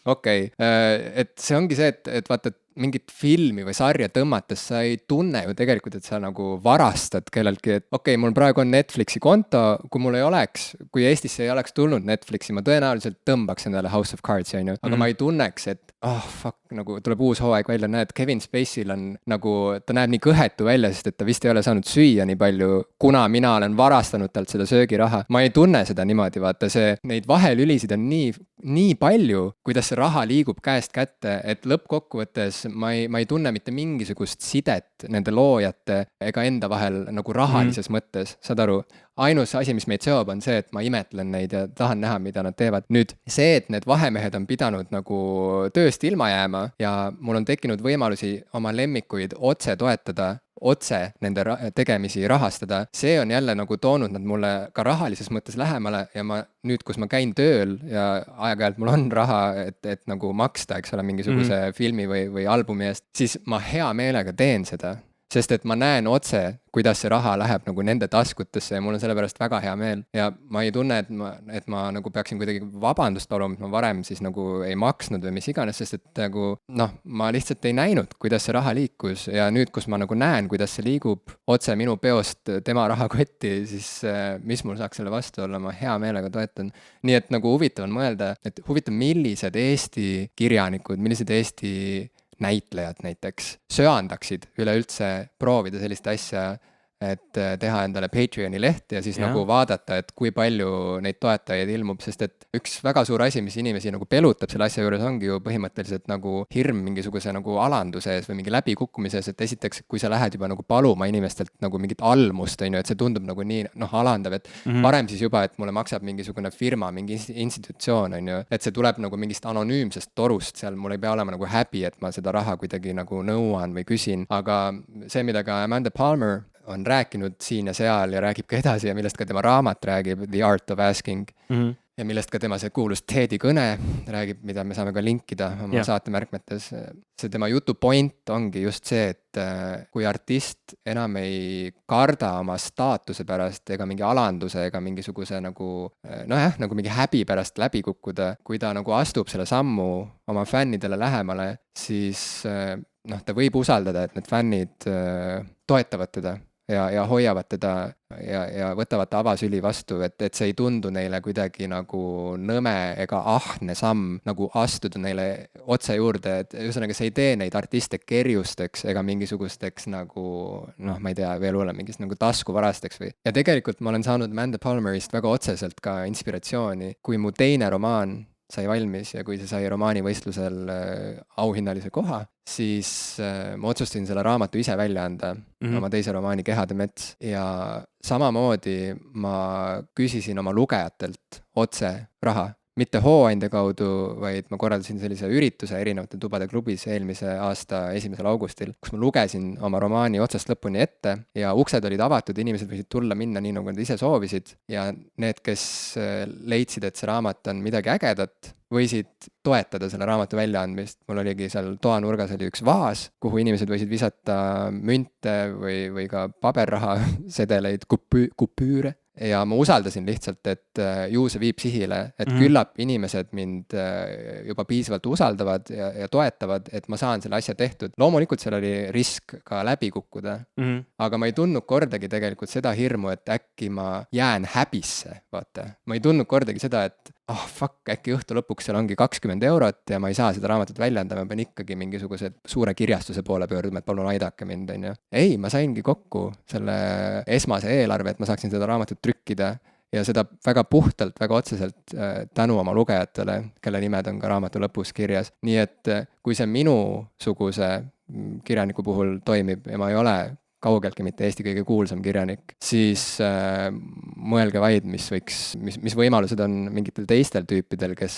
Okei, et see ongi see, et vaata, mingit filmi või sarja tõmmates sa ei tunne ju tegelikult, et sa nagu varastad kelleltki, et okei, mul praegu on Netflixi konto, kui Eestisse ei oleks tulnud Netflixi, ma tõenäoliselt tõmbaks endale House of Cards, aga ma ei tunneks, et nagu tuleb uus hooaeg välja, näed, Kevin Spacey'l on nagu, ta näeb nii kõhetu välja, sest et ta vist ei ole saanud süüa nii palju, kuna mina olen varastanud talt seda söögiraha. Ma ei tunne seda niimoodi, vaata neid vahelülisid on nii palju, kuidas see raha liigub käest kätte, et lõppkokkuvõttes ma ei tunne mitte mingisugust sidet nende loojate ega enda vahel nagu rahalises mõttes, saad aru? Ainus asi, mis meid seob, on see, et ma imetlen neid ja tahan näha, mida nad teevad. Nüüd see, et need vahemehed on pidanud nagu tööst ilma jääma ja mul on tekkinud võimalusi oma lemmikuid otse toetada, otse nende tegemisi rahastada, see on jälle nagu toonud nad mulle ka rahalises mõttes lähemale ja ma nüüd, kus ma käin tööl ja aeg-ajalt mul on raha, et nagu maksta, eks ole, mingisuguse filmi või albumi eest, siis ma hea meelega teen seda. Sest et ma näen otse, kuidas see raha läheb nagu nende taskutesse ja mul on selle pärast väga hea meel. Ja ma ei tunne, et ma nagu peaksin kuidagi vabandust paluma, et ma varem siis nagu ei maksnud või mis iganes, sest et nagu ma lihtsalt ei näinud, kuidas see raha liikus ja nüüd, kus ma nagu näen, kuidas see liigub otse minu peost tema rahakotti, siis mis mul saaks selle vastu olla, ma hea meelega toetan. Nii et nagu huvitav on mõelda, et huvitav, millised Eesti kirjanikud, millised Eesti näitlejad näiteks söandaksid üleüldse proovida sellist asja, et teha endale Patreoni leht ja siis nagu vaadata, et kui palju neid toetajaid ilmub, sest et üks väga suur asi, mis inimesi nagu pelutab selle asja juures, ongi ju põhimõtteliselt nagu hirm mingisuguse nagu alanduse ees või mingi läbikukkumise ees, et esiteks, kui sa lähed juba nagu paluma inimestelt nagu mingit almust, et see tundub nagu nii alandav, et parem siis juba, et mulle maksab mingisugune firma, mingi institutsioon, et see tuleb nagu mingist anonüümsest torust, seal mul ei pea olema nagu häbi, et ma seda raha kuidagi nagu nõuan või küsin, aga see, mida ka Amanda Palmer on rääkinud siin ja seal ja räägib ka edasi ja millest ka tema raamat räägib, The Art of Asking, ja millest ka tema see kuulus TED-i kõne räägib, mida me saame ka linkida oma saatemärkmetes. See tema jutu point ongi just see, et kui artist enam ei karda oma staatuse pärast ega mingi alanduse ega mingisuguse nagu nagu mingi häbi pärast läbi kukkuda, kui ta nagu astub selle sammu oma fännidele lähemale, siis ta võib usaldada, et need fännid toetavad teda. ja hoiavad teda ja võtavad ta avasüli vastu, et see ei tundu neile kuidagi nagu nõme ega ahne samm nagu astuda neile otse juurde, et ühesõnaga see ei tee neid artiste kerjusteks ega mingisugusteks nagu noh, ma ei tea, veel hullem, mingist nagu taskuvarasteks või. Ja tegelikult ma olen saanud Amanda Palmerist väga otseselt ka inspiratsiooni, kui mu teine romaan sai valmis ja kui see sai romaanivõistlusel auhinnalise koha, siis ma otsustasin selle raamatu ise välja anda, oma teise romaani Kehade mets, ja samamoodi ma küsisin oma lugejatelt otse raha. Mitte hooandja kaudu, vaid ma korraldasin sellise ürituse erinevate tubade klubis eelmise aasta 1. augustil, kus ma lugesin oma romaani otsast lõpuni ette ja uksed olid avatud, inimesed võisid tulla minna nii, nagu nad ise soovisid, ja need, kes leidsid, et see raamat on midagi ägedat, võisid toetada selle raamatu väljaandmist. Mul oligi seal toanurgas oli üks vaas, kuhu inimesed võisid visata münte või ka paberraha, sedeleid, kupüüre. Ja ma usaldasin lihtsalt, et ju see viib sihile, et küllap inimesed mind juba piisavalt usaldavad ja toetavad, et ma saan selle asja tehtud. Loomulikult seal oli risk ka läbi kukkuda, aga ma ei tundnud kordagi tegelikult seda hirmu, et äkki ma jään häbisse, vaata. Ma ei tundnud kordagi seda, et äkki õhtu lõpuks seal ongi 20 eurot ja ma ei saa seda raamatut välja anda, ma pean ikkagi mingisuguse suure kirjastuse poole pöörduma, et palun aidake mind, on ju. Ei, ma saingi kokku selle esmase eelarve, et ma saaksin seda raamatut trükkida ja seda väga puhtalt, väga otseselt tänu oma lugejatele, kelle nimed on ka raamatu lõpus kirjas. Nii et kui see minusuguse kirjaniku puhul toimib ja ma ei ole kaugeltki mitte Eesti kõige kuulsam kirjanik, siis mõelge vaid, mis võimalused on mingitel teistel tüüpidel, kes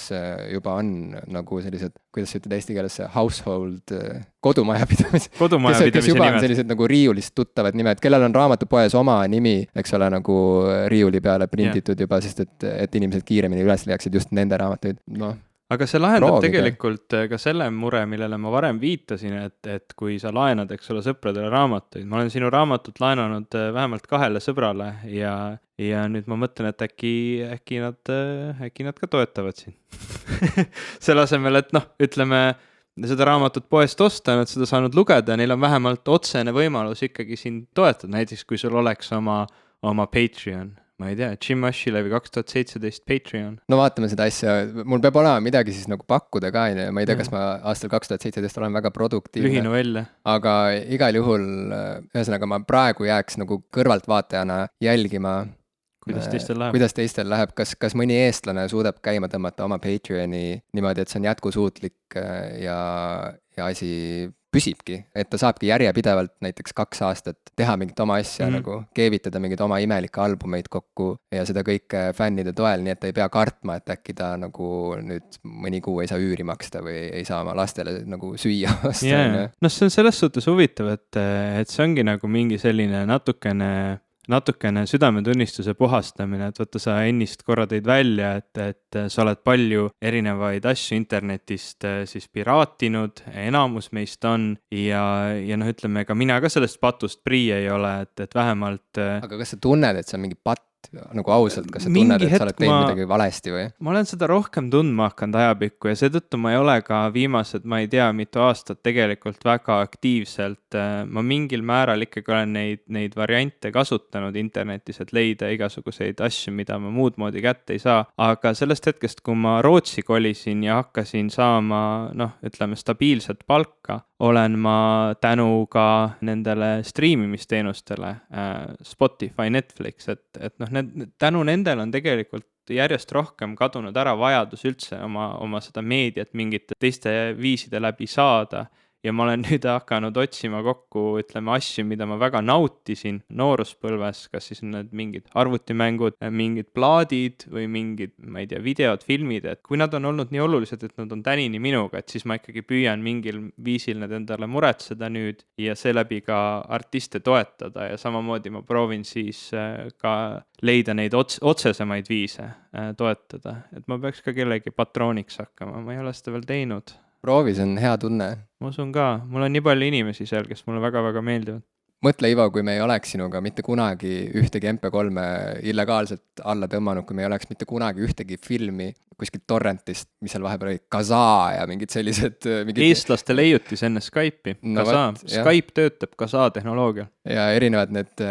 juba on nagu sellised, kuidas sa ütled eesti keeles, household, kodumajapidamised, kes juba on sellised nagu riiulist tuttavad nimed, kellel on raamatupoes oma nimi, eks ole, nagu riiuli peale printitud juba, sest et inimesed kiiremini üles leiaksid just nende raamatuid, noh. Aga see lahendab tegelikult ka selle mure, millele ma varem viitasin, et kui sa laenad, eks ole, sõpradele raamatuid, ma olen sinu raamatut laenanud vähemalt 2 sõbrale ja nüüd ma mõtlen, et äkki nad ka toetavad sind. Selle asemel, et ütleme, seda raamatut poest osta, nad seda saanud lugeda, neil on vähemalt otsene võimalus ikkagi sind toetada, näiteks kui sul oleks oma Patreon. Ma ei tea, Jim Ashilevi 2017 Patreon. No vaatame seda asja, mul peab olema midagi siis nagu pakkuda ka, ma ei tea, kas ma aastal 2017 olen väga produktiivne. Lühinovelle. Aga igal juhul, ühesõnaga ma praegu jääks nagu kõrvaltvaatajana jälgima, kuidas teistel läheb, kas mõni eestlane suudab käima tõmmata oma Patreoni niimoodi, et see on jätkusuutlik ja asi püsibki, et ta saabki järjepidevalt näiteks 2 aastat teha mingit oma asja nagu, keevitada mingeid oma imelikke albumeid kokku ja seda kõike fännide toel, nii et ta ei pea kartma, et äkki ta nagu nüüd mõni kuu ei saa üüri maksta või ei saa oma lastele nagu süüa osta. Yeah. No see on selles suhtes huvitav, et see ongi nagu mingi selline natukene südametunnistuse puhastamine, et võtta sa ennist korra tõid välja, et sa oled palju erinevaid asju internetist siis piraatinud, enamus meist on ja ütleme, ega mina ka sellest patust prii ei ole, et vähemalt. Aga kas sa tunned, et see on mingi patt? Nagu ausalt, kas sa tunned, et sa oled teinud midagi valesti või? Ma olen seda rohkem tundma hakanud ajapikku ja seetõttu ma ei ole ka viimased, ma ei tea, mitu aastat tegelikult väga aktiivselt. Ma mingil määral ikkagi olen neid variante kasutanud internetis, et leida igasuguseid asju, mida ma muud moodi kätte ei saa. Aga sellest hetkest, kui ma Rootsi kolisin ja hakkasin saama, ütleme, stabiilset palka, olen ma tänu ka nendele striimimisteenustele, Spotify, Netflix, et tänu nendel on tegelikult järjest rohkem kadunud ära vajadus üldse oma seda meediat mingite teiste viiside läbi saada. Ja ma olen nüüd hakanud otsima kokku, ütleme, asju, mida ma väga nautisin nooruspõlves, kas siis need mingid arvutimängud, mingid plaadid või mingid, ma ei tea, videod, filmid, et kui nad on olnud nii olulised, et nad on tänini minuga, et siis ma ikkagi püüan mingil viisil need endale muretseda nüüd ja seeläbi ka artiste toetada ja samamoodi ma proovin siis ka leida neid otsesemaid viise toetada, et ma peaks ka kellegi patrooniks hakkama, ma ei ole seda veel teinud. Proovi, see on hea tunne. Ma usun ka, mul on nii palju inimesi seal, kes mulle väga-väga meeldivad. mõtle, Ivo, kui me ei oleks sinuga mitte kunagi ühtegi MP3 illegaalselt alla tõmmanud, kui me ei oleks mitte kunagi ühtegi filmi kuskilt torrentist, mis seal vahepeal olid, Kazaa ja mingid sellised eestlaste leiutis enne Skype'i, No Kazaa. vot, jah. Skype töötab Kazaa tehnoloogia. ja erinevad need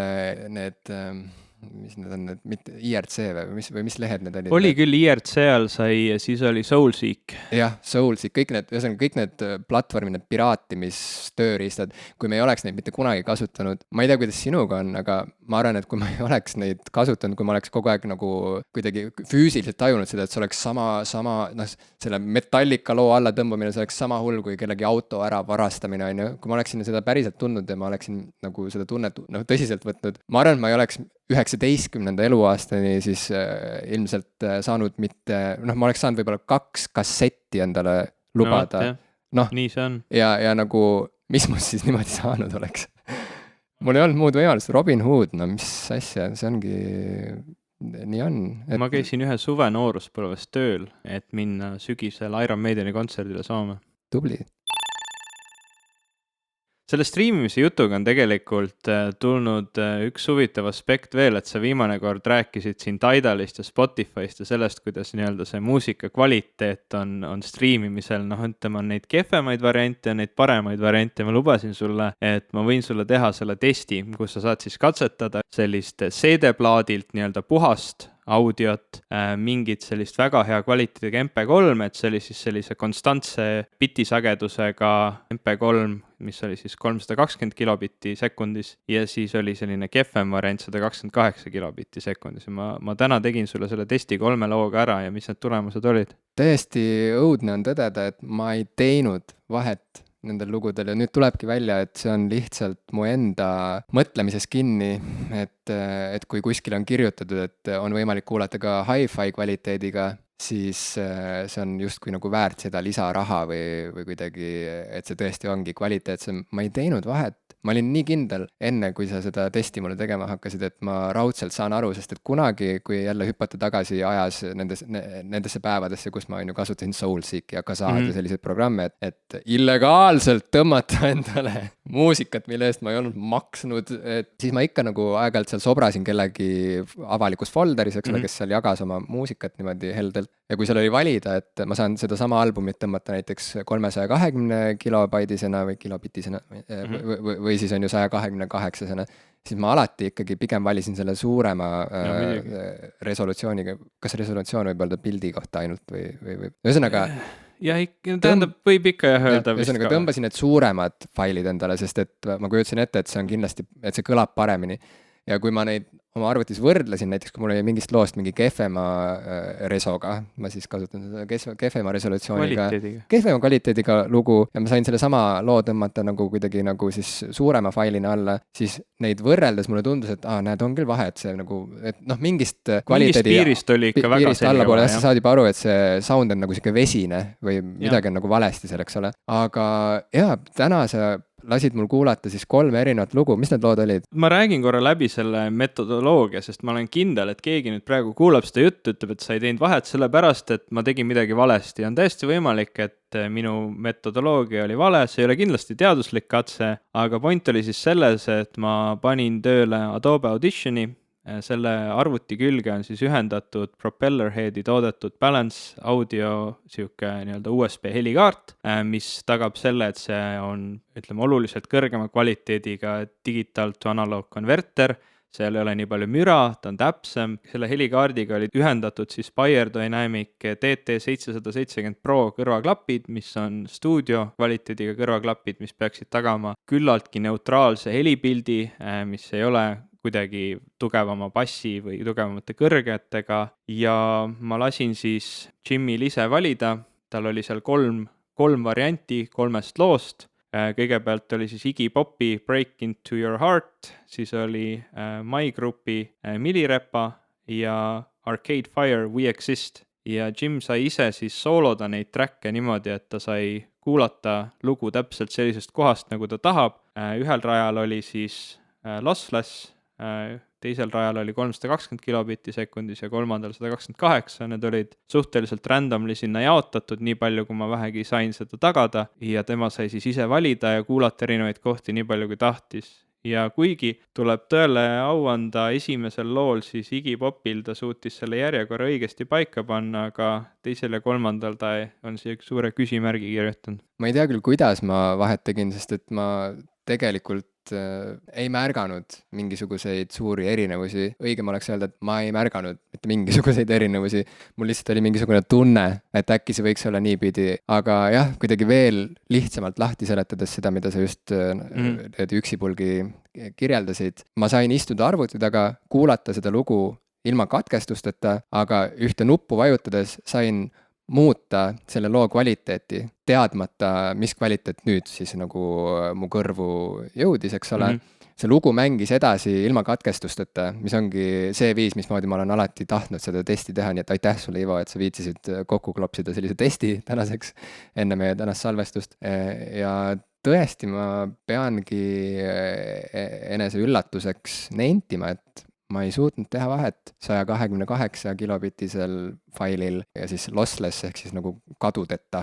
mis need on, need mitte IRC või mis lehed need olid? Oli küll IRC all sai, siis oli Soulseek. Jah, Soulseek, kõik need platvormid, need piraatimistööriistad, kui me ei oleks neid mitte kunagi kasutanud, ma ei tea, kuidas sinuga on, aga ma arvan, et kui ma ei oleks neid kasutanud, kui ma oleks kogu aeg nagu kuidagi füüsiliselt tajunud seda, et see oleks sama, noh, selle Metallica loo alla tõmbamine, see oleks sama hull kui kellegi auto ära varastamine, on ju. Kui ma oleksin seda päriselt tundnud ja ma oleksin nagu seda tunnet tõsiselt võtnud, ma arvan, et ma ei oleks 19. eluaastani siis ilmselt saanud mitte, noh, ma oleks saanud võib-olla 2 kassetti endale lubada. Noh, nii see on. Ja nagu, mis must siis niimoodi saanud oleks? Mul ei olnud muud võimalust, Robin Hood, no mis asja, see ongi, nii on. Ma käisin ühe suve nooruspõlves tööl, et minna sügisel Iron Maideni kontserdile Soome. Tubli. Selle streamimise jutuga on tegelikult tulnud üks huvitav aspekt veel, et sa viimane kord rääkisid siin Tidalist ja Spotifyst ja sellest, kuidas nii-öelda see muusika kvaliteet on streamimisel, noh, ütleme, on neid kehvemaid variante ja neid paremaid variante. Ma lubasin sulle, et ma võin sulle teha selle testi, kus sa saad siis katsetada sellist CD-plaadilt nii-öelda puhast audiot, mingit sellist väga hea kvaliteediga MP3, et see oli siis sellise konstantse bitisagedusega MP3, mis oli siis 320 kilobitti sekundis ja siis oli selline kehvem variant 128 kilobitti sekundis. Ma täna tegin sulle selle testi 3 looga ära ja mis need tulemused olid? Täiesti õudne on tõdeda, et ma ei teinud vahet nendel lugudel ja nüüd tulebki välja, et see on lihtsalt mu enda mõtlemises kinni, et kui kuskil on kirjutatud, et on võimalik kuulata ka hi-fi kvaliteediga, siis see on justkui nagu väärt seda lisaraha või kuidagi, et see tõesti ongi kvaliteetsem. Ma ei teinud vahet. Ma olin nii kindel enne, kui sa seda testi mulle tegema hakkasid, et ma raudselt saan aru, sest et kunagi, kui jälle hüpata tagasi ajas nendesse päevadesse, kus ma kasutasin Soulseek ja Kazaad ja selliseid programme, et illegaalselt tõmmata endale muusikat, mille eest ma ei olnud maksnud, et siis ma ikka nagu aeg-ajalt seal sobrasin kellegi avalikus folderis, eks ole, kes seal jagas oma muusikat niimoodi heldelt. Ja kui seal oli valida, et ma saan seda sama albumit tõmmata näiteks 320 kilobaitisena või kilobitisena või siis on ju 128-sena, siis ma alati ikkagi pigem valisin selle suurema resolutsiooniga. Kas resolutsioon võib öelda pildi kohta ainult või ühesõnaga jah, tähendab, võib ikka öelda. Ühesõnaga tõmbasin need suuremad failid endale, sest et ma kujutasin ette, et see on kindlasti, et see kõlab paremini. Ja kui ma neid oma arvutis võrdlesin, näiteks kui mul oli mingist loost mingi kehvema resoga, ma siis kasutan seda kehvema resolutsiooniga, kehvema kvaliteediga lugu ja ma sain selle sama loo tõmmata nagu kuidagi nagu siis suurema failina alla, siis neid võrreldes mulle tundus, et näed, on küll vahe, et see nagu, et noh, mingist kvaliteedi piirist oli ikka väga selge allapoole, sa saad juba aru, et see sound on nagu siuke vesine või midagi on nagu valesti seal, eks ole. Aga jaa, täna sa lasid mul kuulata siis 3 erinevat lugu, mis need lood olid? Ma räägin korra läbi selle metodoloogia, sest ma olen kindel, et keegi nüüd praegu kuulab seda juttu, ütleb, et sa ei teinud vahet sellepärast, et ma tegin midagi valesti. On täiesti võimalik, et minu metodoloogia oli vale, see ei ole kindlasti teaduslik katse, aga point oli siis selles, et ma panin tööle Adobe Auditioni. Selle arvuti külge on siis ühendatud Propellerheadi toodetud Balance audio siuke nii-öelda USB helikaart, mis tagab selle, et see on, ütleme, oluliselt kõrgema kvaliteediga digital to analog konverter, seal ei ole nii palju müra, ta on täpsem. Selle helikaardiga olid ühendatud siis Beyerdynamic DT770 Pro kõrvaklapid, mis on stuudio kvaliteediga kõrvaklapid, mis peaksid tagama küllaltki neutraalse helipildi, mis ei ole kuidagi tugevama bassi või tugevamate kõrgetega ja ma lasin siis Jimil ise valida, tal oli seal kolm varianti 3 loost. Kõigepealt oli siis Iggy Popi Break Into Your Heart, siis oli My Groupi Millirepa ja Arcade Fire We Exist ja Jim sai ise siis sooloda neid track'e niimoodi, et ta sai kuulata lugu täpselt sellisest kohast, nagu ta tahab. Ühel rajal oli siis lossless, teisel rajal oli 320 kilobitti sekundis ja kolmandal 128, need olid suhteliselt randomly sinna jaotatud, nii palju kui ma vähegi sain seda tagada ja tema sai siis ise valida ja kuulata erinevaid kohti nii palju kui tahtis. ja kuigi tuleb tõele au anda, esimesel lool siis Iggy Popil ta suutis selle järjekorra õigesti paika panna, aga teisel ja kolmandal ta on siia suure küsimärgi kirjutanud. Ma ei tea küll, kuidas ma vahet tegin, sest et ma tegelikult ei märganud mingisuguseid suuri erinevusi. Õigem oleks öelda, et ma ei märganud mitte mingisuguseid erinevusi. Mul lihtsalt oli mingisugune tunne, et äkki see võiks olla niipidi. Aga jah, kuidagi veel lihtsamalt lahti seletades seda, mida sa just üksipulgi kirjeldasid. Ma sain istuda arvuti taga, kuulata seda lugu ilma katkestusteta, aga ühte nuppu vajutades sain muuta selle loo kvaliteeti, teadmata, mis kvaliteet nüüd siis nagu mu kõrvu jõudis, eks ole. See lugu mängis edasi ilma katkestusteta, mis ongi see viis, mismoodi ma olen alati tahtnud seda testi teha, nii et aitäh sulle, Ivo, et sa viitsisid kokku klopsida sellise testi tänaseks enne meie tänast salvestust. Ja tõesti, ma peangi enese üllatuseks nentima, et ma ei suutnud teha vahet 128 kilobitisel failil ja siis lossless ehk siis nagu kadudeta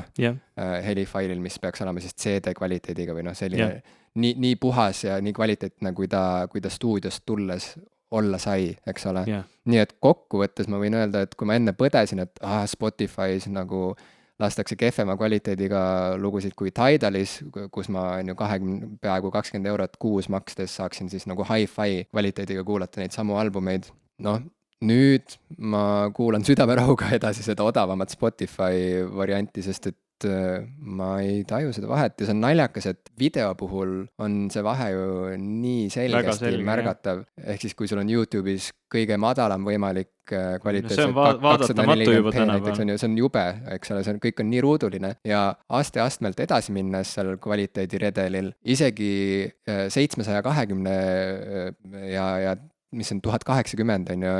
helifailil, mis peaks olema siis CD kvaliteediga või noh, selline nii puhas ja nii kvaliteetne, kui ta stuudiost tulles olla sai, eks ole. Nii et kokkuvõttes ma võin öelda, et kui ma enne põdesin, et Spotify's nagu lastakse kehvema kvaliteediga lugusid kui Tidalis, kus ma peaaegu 20 eurot kuus makstes saaksin siis nagu hi-fi kvaliteediga kuulata neid samu albumeid. Noh, nüüd ma kuulan südamerahuga edasi seda odavamat Spotify varianti, sest et ma ei taju seda vahet ja see on naljakas, et video puhul on see vahe ju nii selgesti märgatav. Ehk siis, kui sul on YouTube'is kõige madalam võimalik kvaliteet, see on vaadatamatu juba tänapäeval. See on jube, eks ole, kõik on nii ruuduline ja aste-astmelt edasi minnes seal kvaliteediredelil isegi 720 ja mis on 1080 on ju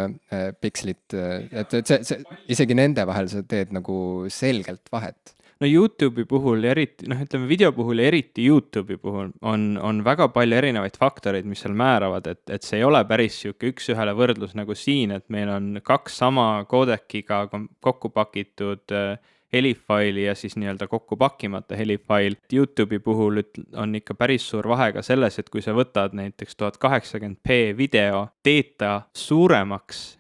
pikslit, et see isegi nende vahel sa teed nagu selgelt vahet. No YouTube'i puhul ja eriti, ütleme video puhul ja eriti YouTube'i puhul on väga palju erinevaid faktoreid, mis seal määravad, et see ei ole päris siuke üks-ühele võrdlus nagu siin, et meil on kaks sama koodekiga kokku pakitud helifaili ja siis nii-öelda kokku pakkimata helifail. YouTube'i puhul on ikka päris suur vahe ka selles, et kui sa võtad näiteks 1080p video, teed ta suuremaks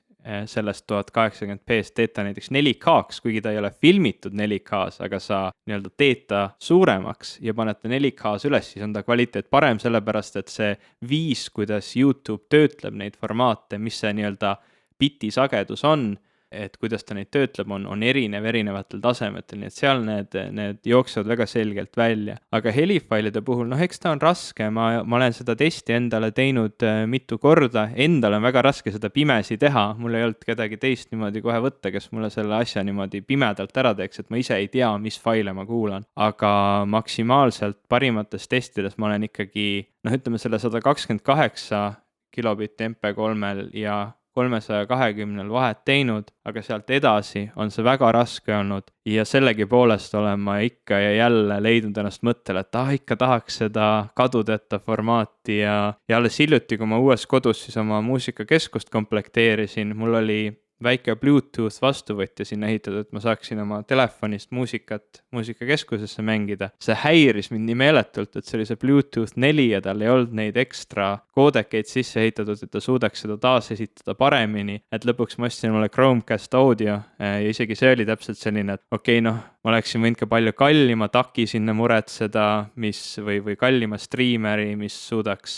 sellest 1080p'st, teed ta näiteks 4K-ks, kuigi ta ei ole filmitud 4K-s, aga sa nii-öelda teed ta suuremaks ja paned ta 4K-s üles, siis on ta kvaliteet parem, sellepärast et see viis, kuidas YouTube töötleb neid formaate, mis see nii-öelda biti sagedus on, et kuidas ta neid töötleb, on erinevatel tasemetel, nii et seal need jooksevad väga selgelt välja. Aga helifailide puhul, eks ta on raske, ma olen seda testi endale teinud mitu korda, endal on väga raske seda pimesi teha, mul ei olnud kedagi teist niimoodi kohe võtta, kes mulle selle asja niimoodi pimedalt ära teeks, et ma ise ei tea, mis faile ma kuulan. Aga maksimaalselt parimates testides ma olen ikkagi, ütleme selle 128 kilobitti MP3-l ja 320 vahet teinud, aga sealt edasi on see väga raske olnud ja sellegipoolest olen ma ikka ja jälle leidnud ennast mõttele, et ikka tahaks seda kadudeta formaati ja alles hiljuti, kui ma uues kodus siis oma muusikakeskust komplekteerisin, mul oli väike Bluetooth vastuvõtja sinna ehitatud, et ma saaksin oma telefonist muusikakeskusesse mängida. See häiris mind nii meeletult, et see oli see Bluetooth 4 ja tal ei olnud neid ekstra koodekeid sisse ehitatud, et ta suudaks seda taas esitada paremini. Et lõpuks ma ostsin mulle Chromecast audio ja isegi see oli täpselt selline, et ma oleksin võinud ka palju kallima taki sinna muretseda, või kallima streameri, mis suudaks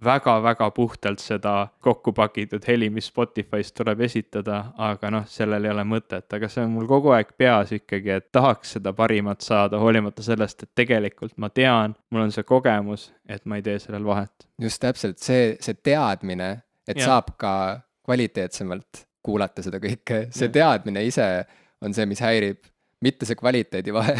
väga-väga puhtalt seda kokku pakitud heli, mis Spotify'st tuleb esitada, aga sellel ei ole mõtet, aga see on mul kogu aeg peas ikkagi, et tahaks seda parimat saada, hoolimata sellest, et tegelikult ma tean, mul on see kogemus, et ma ei tee sellel vahet. Just täpselt see teadmine, et saab ka kvaliteetsemalt kuulata seda kõike, see teadmine ise on see, mis häirib, mitte see kvaliteedi vahe.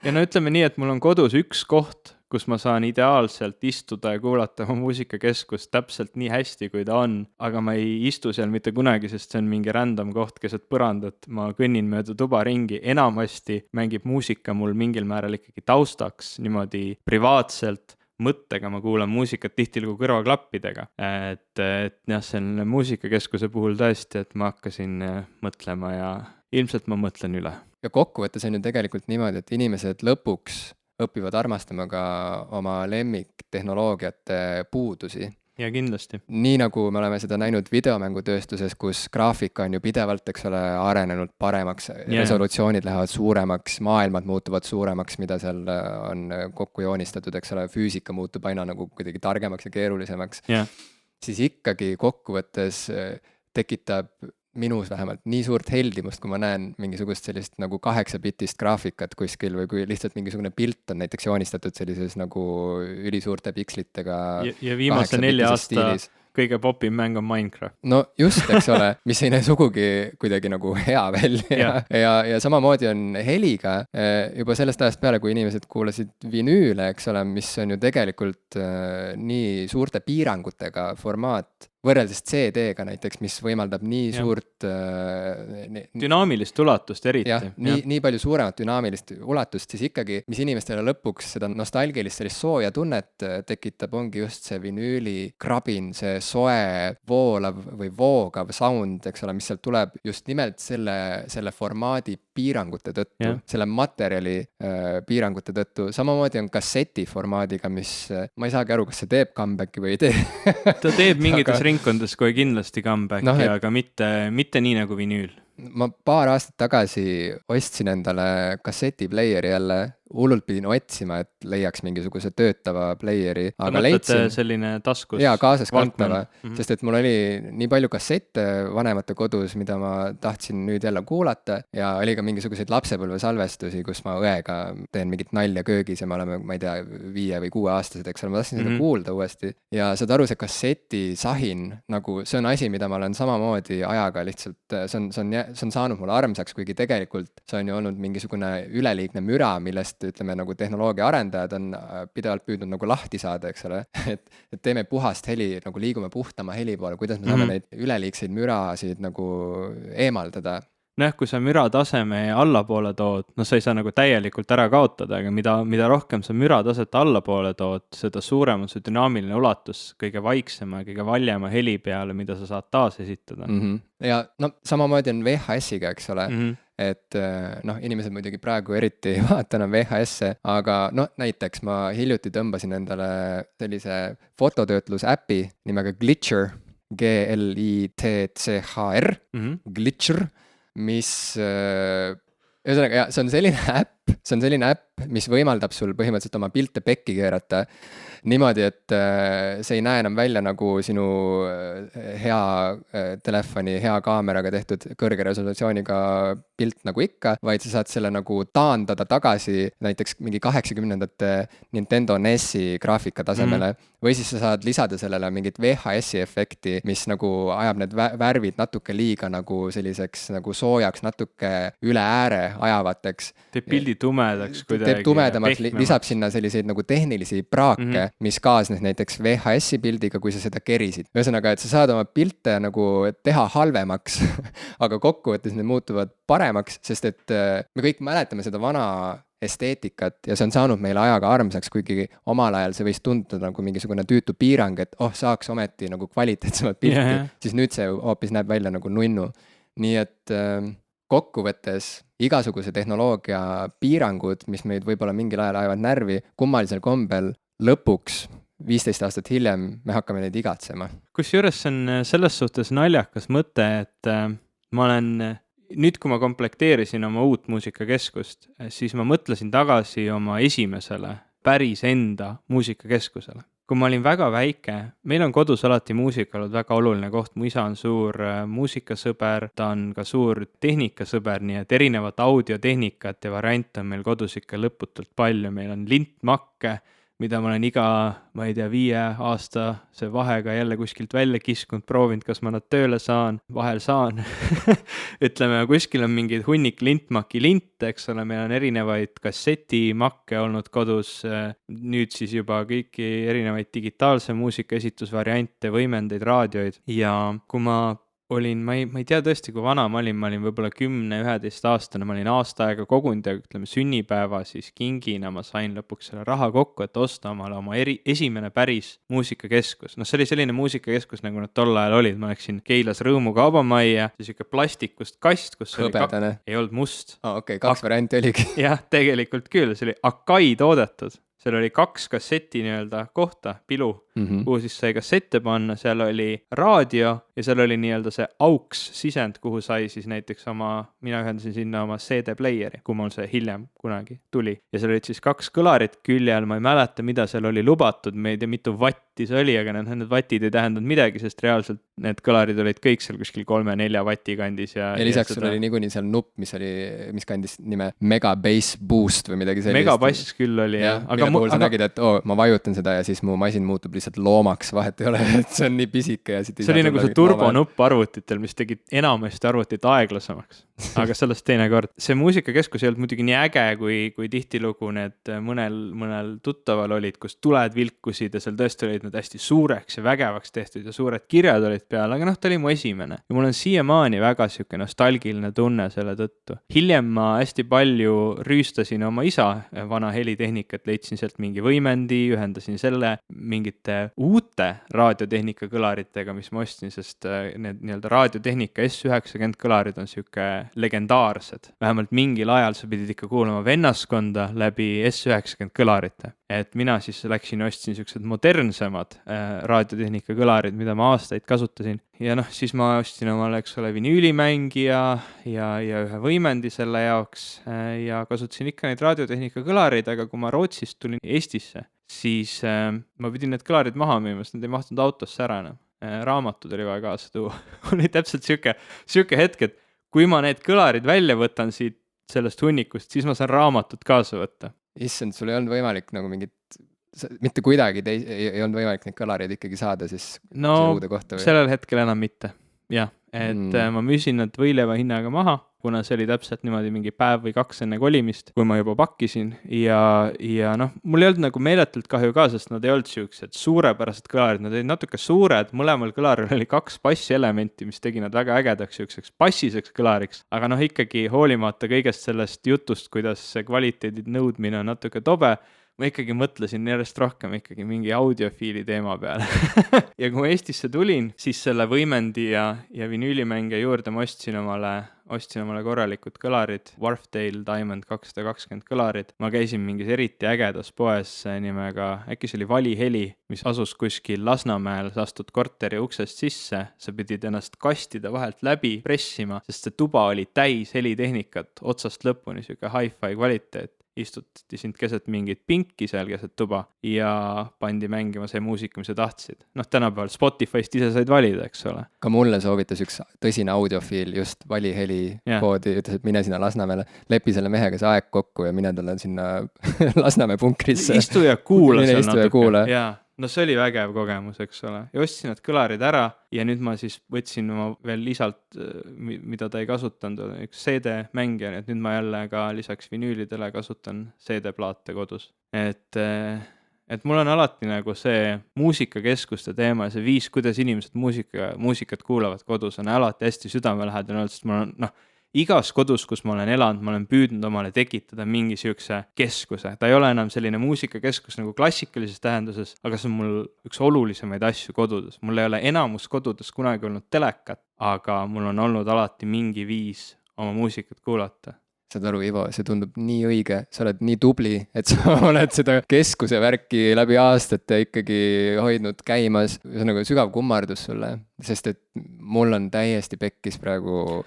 Ja ütleme nii, et mul on kodus üks koht, kus ma saan ideaalselt istuda ja kuulata oma muusikakeskust täpselt nii hästi, kui ta on, aga ma ei istu seal mitte kunagi, sest see on mingi random koht keset põrandat, ma kõnnin mööda tuba ringi, enamasti mängib muusika mul mingil määral ikkagi taustaks, niimoodi privaatselt, mõttega ma kuulan muusikat tihtilugu kõrvaklappidega, et selle muusikakeskuse puhul tõesti, et ma hakkasin mõtlema ja ilmselt ma mõtlen üle. Ja kokkuvõttes on ju tegelikult niimoodi, et inimesed lõpuks õpivad armastama ka oma lemmiktehnoloogiate puudusi. Ja kindlasti. Nii nagu me oleme seda näinud videomängutööstuses, kus graafika on ju pidevalt, eks ole, arenenud paremaks, resolutsioonid lähevad suuremaks, maailmad muutuvad suuremaks, mida seal on kokku joonistatud, eks ole, füüsika muutub aina nagu kuidagi targemaks ja keerulisemaks, siis ikkagi kokkuvõttes tekitab minus vähemalt nii suurt heldimust, kui ma näen mingisugust sellist nagu 8-bitist graafikat kuskil või kui lihtsalt mingisugune pilt on näiteks joonistatud sellises nagu ülisuurte pikslitega. Ja viimase 4 aasta stiilis. Kõige popim mäng on Minecraft. No just, eks ole, mis ei näe sugugi kuidagi nagu hea välja ja samamoodi on heliga juba sellest ajast peale, kui inimesed kuulasid vinüüle, eks ole, mis on ju tegelikult nii suurte piirangutega formaat, võrreldes CD-ga näiteks, mis võimaldab nii suurt dünaamilist ulatust eriti. Nii palju suuremat dünaamilist ulatust, siis ikkagi, mis inimestele lõpuks seda nostalgilist sellist sooja tunnet tekitab, ongi just see vinüüli krabin, see soe, voolav või voogav sound, eks ole, mis sealt tuleb just nimelt selle formaadi piirangute tõttu, selle materjali piirangute tõttu. Samamoodi on kasseti formaadiga, mis, ma ei saagi aru, kas see teeb comebacki või ei tee. Ta teeb mingites ringkondades kohe kindlasti comebacki, aga mitte nii nagu vinüül. Ma paar aastat tagasi ostsin endale kassetiplayeri jälle, hullult pidin otsima, et leiaks mingisuguse töötava playeri, aga leidsin selline taskus. Jaa, kaasas kantava, sest et mul oli nii palju kassette vanemate kodus, mida ma tahtsin nüüd jälle kuulata ja oli ka mingisuguseid lapsepõlvesalvestusi, kus ma õega teen mingit nalja köögis ja me oleme, ma ei tea, 5 või 6 aastased, eks ole, ma tahtsin seda kuulda uuesti ja saad aru, see kassetisahin, nagu see on asi, mida ma olen samamoodi ajaga lihtsalt, see on saanud mulle armsaks, kuigi tegelikult see on ju olnud mingisugune üleliigne müra, millest ütleme nagu tehnoloogia arendajad on pidevalt püüdnud nagu lahti saada, eks ole, et teeme puhast heli, nagu liigume puhtama heli poole, kuidas me saame neid üleliigseid mürasid nagu eemaldada. Kui sa müra taseme allapoole tood, sa ei saa nagu täielikult ära kaotada, aga mida rohkem sa müra taset allapoole tood, seda suurem on see dünaamiline ulatus kõige vaiksema ja kõige valjema heli peale, mida sa saad taas esitada. Ja samamoodi on VHS-iga, eks ole, et inimesed muidugi praegu eriti ei vaata enam VHS-e, aga näiteks ma hiljuti tõmbasin endale sellise fototöötlusäpi nimega Glitcher, Glitchr, Glitcher, mis, ühesõnaga, see on selline äpp, mis võimaldab sul põhimõtteliselt oma pilte pekki keerata niimoodi, et see ei näe enam välja nagu sinu hea telefoni, hea kaameraga tehtud kõrge resolutsiooniga pilt nagu ikka, vaid sa saad selle nagu taandada tagasi näiteks mingi 80ndate Nintendo NES-i graafika tasemele või siis sa saad lisada sellele mingit VHS-i efekti, mis nagu ajab need värvid natuke liiga nagu selliseks nagu soojaks, natuke üle ääre ajavateks. Teeb pildi tumedaks kuidagi. Teeb tumedamaks, lisab sinna selliseid nagu tehnilisi praake, mis kaasnes näiteks VHS-i pildiga, kui sa seda kerisid. Ühesõnaga, et sa saad oma pilte nagu teha halvemaks, aga kokkuvõttes need muutuvad paremaks, sest et me kõik mäletame seda vana esteetikat ja see on saanud meile ajaga armsaks, kuigi omal ajal see võis tunduda nagu mingisugune tüütu piirang, et saaks ometi nagu kvaliteetsemat pilti, siis nüüd see hoopis näeb välja nagu nunnu. Nii et kokkuvõttes igasuguse tehnoloogia piirangud, mis meid võib-olla mingil ajal ajavad närvi, kummalisel kombel lõpuks 15 aastat hiljem me hakkame neid igatsema. Kusjuures see on selles suhtes naljakas mõte, et ma olen, nüüd kui ma komplekteerisin oma uut muusikakeskust, siis ma mõtlesin tagasi oma esimesele päris enda muusikakeskusele. Kui ma olin väga väike, meil on kodus alati muusika olnud väga oluline koht, mu isa on suur muusikasõber, ta on ka suur tehnikasõber, nii et erinevat audiotehnikat ja variante on meil kodus ikka lõputult palju, meil on lintmakke, mida ma olen iga, ma ei tea, 5 aastase vahega jälle kuskilt välja kiskunud, proovinud, kas ma nad tööle saan, vahel saan. Ütleme, kuskil on mingid hunnik lintmaki linte, eks ole, meil on erinevaid kassetimakke olnud kodus, nüüd siis juba kõiki erinevaid digitaalse muusika esitusvariante, võimendeid, raadioid ja kui ma ma ei tea tõesti, kui vana ma olin võib-olla 10-11 aastane, ma olin aasta aega kogunud ja ütleme sünnipäeva siis kingina ma sain lõpuks selle raha kokku, et osta omale oma esimene päris muusikakeskus. Noh, see oli selline muusikakeskus, nagu nad tol ajal olid, ma läksin Keilas Rõõmu kaubamajja, siuke plastikust kast, kus hõbedane. Ei olnud must. Okei, 2 varianti oligi. Jah, tegelikult küll, see oli Akai toodetud. Seal oli 2 kasseti nii-öelda kohta, pilu, kuhu siis sai kassette panna, seal oli raadio ja seal oli nii-öelda see AUX sisend, kuhu sai siis näiteks mina ühendasin sinna oma CD-playeri, kui mul see hiljem kunagi tuli. Ja seal olid siis 2 kõlarit küljel, ma ei mäleta, mida seal oli lubatud, me ei tea, mitu vatti see oli, aga need vatid ei tähendanud midagi, sest reaalselt need kõlarid olid kõik seal kuskil 3-4 vatti kandis. Ja lisaks sul oli niikuinii seal nupp, mis kandis nime Mega Bass Boost või midagi sellist. Mega Bass küll oli, jah. Aga puhul sa nägid, et ma vajutan seda ja siis mu masin muutub lihtsalt loomaks, vahet ei ole, et see on nii pisike ja siit see oli nagu see turbonupp arvutitel, mis tegid enamasti arvutit aeglasemaks. Aga sellest teine kord. See muusikakeskus ei olnud muidugi nii äge, kui tihtilugu need mõnel tuttaval olid, kus tuled vilkusid ja seal tõesti olid need hästi suureks ja vägevaks tehtud ja suured kirjad olid peal, aga ta oli mu esimene. Ja mul on siiamaani väga siuke nostalgiline tunne selle tõttu. Hiljem ma hästi palju rüüstasin oma isa vana helitehnikat, leidsin sealt mingi võimendi, ühendasin selle mingite uute raadiotehnika kõlaritega, mis ma ostsin, sest need nii-öelda raadiotehnika S90 kõlarid on siuke legendaarsed. Vähemalt mingil ajal sa pidid ikka kuulama vennaskonda läbi S90 kõlarite. Et mina siis läksin ja ostsin siuksed modernsemad raadiotehnika kõlarid, mida ma aastaid kasutasin. Ja siis ma ostsin omale, eks ole, vinüülimängija ja ühe võimendi selle jaoks ja kasutasin ikka neid raadiotehnika kõlareid, aga kui ma Rootsist tulin Eestisse, siis ma pidin need kõlarid maha müüma, sest need ei mahtunud autosse ära enam. Raamatud oli vaja kaasa tuua. Oli täpselt siuke hetk, et kui ma need kõlarid välja võtan siit sellest hunnikust, siis ma saan raamatut kaasa võtta. Issand, sul ei olnud võimalik nagu mingit, mitte kuidagi ei olnud võimalik neid kõlareid ikkagi saada siis uude kohta? No, sellel hetkel enam mitte. Jah, et ma müüsin nad võileiva hinnaga maha, kuna see oli täpselt niimoodi mingi päev või 2 enne kolimist, kui ma juba pakkisin ja mul ei olnud nagu meeletult kahju ka, sest nad ei olnud siuksed suurepärased kõlarid, nad olid natuke suured, mõlemal kõlaril oli 2 bassielementi, mis tegi nad väga ägedaks siukseks bassiseks kõlariks, aga ikkagi hoolimata kõigest sellest jutust, kuidas see kvaliteedi nõudmine on natuke tobe, ma ikkagi mõtlesin järjest rohkem ikkagi mingi audiofiili teema peale. Ja kui ma Eestisse tulin, siis selle võimendi ja vinüülimängija juurde ma ostsin omale korralikud kõlarid, Wharfdale Diamond 220 kõlarid. Ma käisin mingis eriti ägedas poes nimega, äkki see oli Valiheli, mis asus kuskil Lasnamäel, sa astud korteri uksest sisse, sa pidid ennast kastide vahelt läbi pressima, sest see tuba oli täis helitehnikat otsast lõpuni, siuke hi-fi kvaliteet. Istutati sind keset mingit pinki seal keset tuba ja pandi mängima see muusika, mis sa tahtsid. Tänapäeval Spotify'st ise said valida, eks ole. Ka mulle soovitas üks tõsine audiofiil just Valiheli koodi, ütles, et mine sinna Lasnamäele, lepi selle mehega see aeg kokku ja mine talle sinna Lasnamäe punkrisse. Istu ja kuula seal natuke. Jaa. No see oli vägev kogemus, eks ole. Ja ostsin need kõlarid ära ja nüüd ma siis võtsin oma veel lisalt, mida ta ei kasutanud, üks CD-mängija, et nüüd ma jälle ka lisaks vinüülidele kasutan CD-plaate kodus. Et mul on alati nagu see muusikakeskuste teema ja see viis, kuidas inimesed muusikat kuulavad kodus, on alati hästi südamelähedane, sest mul on igas kodus, kus ma olen elanud, ma olen püüdnud omale tekitada mingi siukse keskuse. Ta ei ole enam selline muusikakeskus nagu klassikalises tähenduses, aga see on mul üks olulisemaid asju kodudes. Mul ei ole enamus kodudes kunagi olnud telekat, aga mul on olnud alati mingi viis oma muusikat kuulata. Saad aru, Ivo, see tundub nii õige, sa oled nii tubli, et sa oled seda keskuse värki läbi aastate ikkagi hoidnud käimas. See on nagu sügav kummardus sulle, sest et mul on täiesti pekkis praegu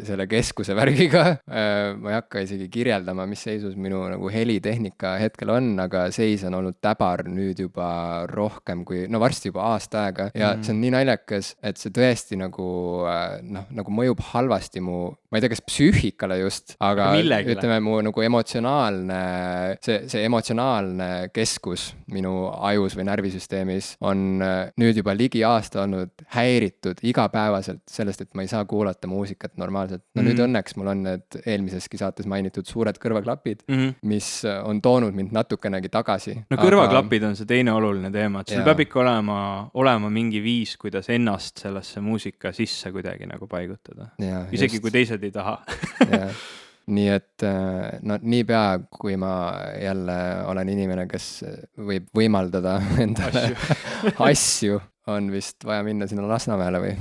selle keskuse värgiga. Ma ei hakka isegi kirjeldama, mis seisus minu nagu helitehnika hetkel on, aga seis on olnud täbar nüüd juba rohkem kui, varsti juba aasta aega ja see on nii naljakas, et see tõesti nagu mõjub halvasti ma ei tea, kas psüühikale just, aga ütleme mu nagu emotsionaalne, see emotsionaalne keskus minu ajus või närvisüsteemis on nüüd juba ligi aasta olnud olnud häiritud igapäevaselt sellest, et ma ei saa kuulata muusikat normaalselt. No nüüd õnneks mul on need eelmiseski saates mainitud suured kõrvaklapid, mis on toonud mind natukenegi tagasi. No kõrvaklapid on see teine oluline teema, et sul peab ikka olema mingi viis, kuidas ennast sellesse muusika sisse kuidagi nagu paigutada. Isegi kui teised ei taha. Nii et no niipea, kui ma jälle olen inimene, kes võib võimaldada endale asju, on vist vaja minna sinna Lasnamäele või?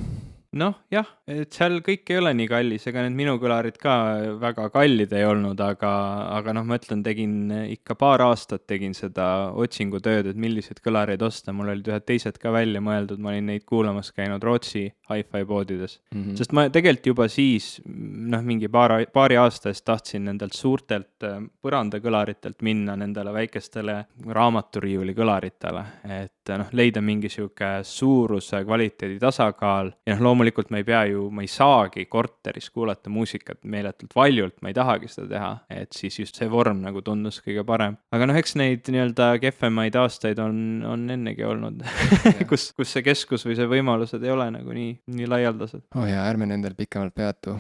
Noh, jah, et seal kõik ei ole nii kallis, ega need minu kõlarid ka väga kallid ei olnud, aga noh, ma ütlen, tegin ikka paar aastat tegin seda otsingutööd, et milliseid kõlareid osta, mul olid ühed teised ka välja mõeldud, ma olin neid kuulamas käinud Rootsi hi-fi poodides, sest ma tegelikult juba siis, noh, mingi paari aasta eest tahtsin nendelt suurtelt põrandakõlaritelt minna nendele väikestele raamaturiiuli kõlaritele, et noh, leida mingi siuke suuruse kvaliteedi tasakaal ja noh, loomulikult ma ei saagi korteris kuulata muusikat meeletult valjult, ma ei tahagi seda teha, et siis just see vorm nagu tundus kõige parem. Aga noh, eks neid nii-öelda kehvemaid aastaid on ennegi olnud, kus see keskus või see võimalused ei ole nagu nii laialdased. Ärme nendel pikemalt peatu.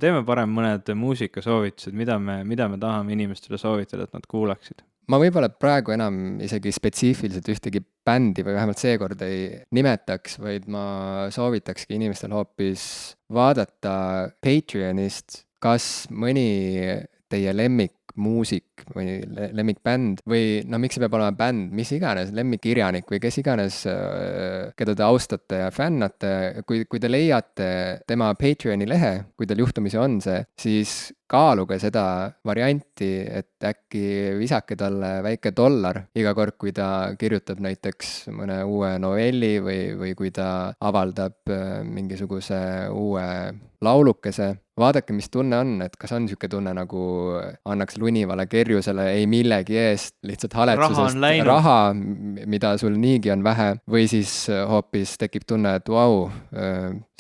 Teeme parem mõned muusikasoovitused, mida me tahame inimestele soovitada, et nad kuulaksid. Ma võib-olla praegu enam isegi spetsiifiliselt ühtegi bändi või vähemalt seekord ei nimetaks, vaid ma soovitakski inimestel hoopis vaadata Patreonist, kas mõni teie lemmikmuusik või lemmikbänd või no miks see peab olema bänd, mis iganes, lemmikkirjanik või kes iganes, keda te austate ja fännate, kui te leiate tema Patreoni lehe, kui teil juhtumisi on see, siis kaaluge seda varianti, et äkki visake talle väike $1 iga kord, kui ta kirjutab näiteks mõne uue novelli või kui ta avaldab mingisuguse uue laulukese. Vaadake, mis tunne on, et kas on niisugune tunne nagu annaks lunivale kerjusele ei millegi eest, lihtsalt haletsusest raha, mida sul niigi on vähe, või siis hoopis tekib tunne, et vau,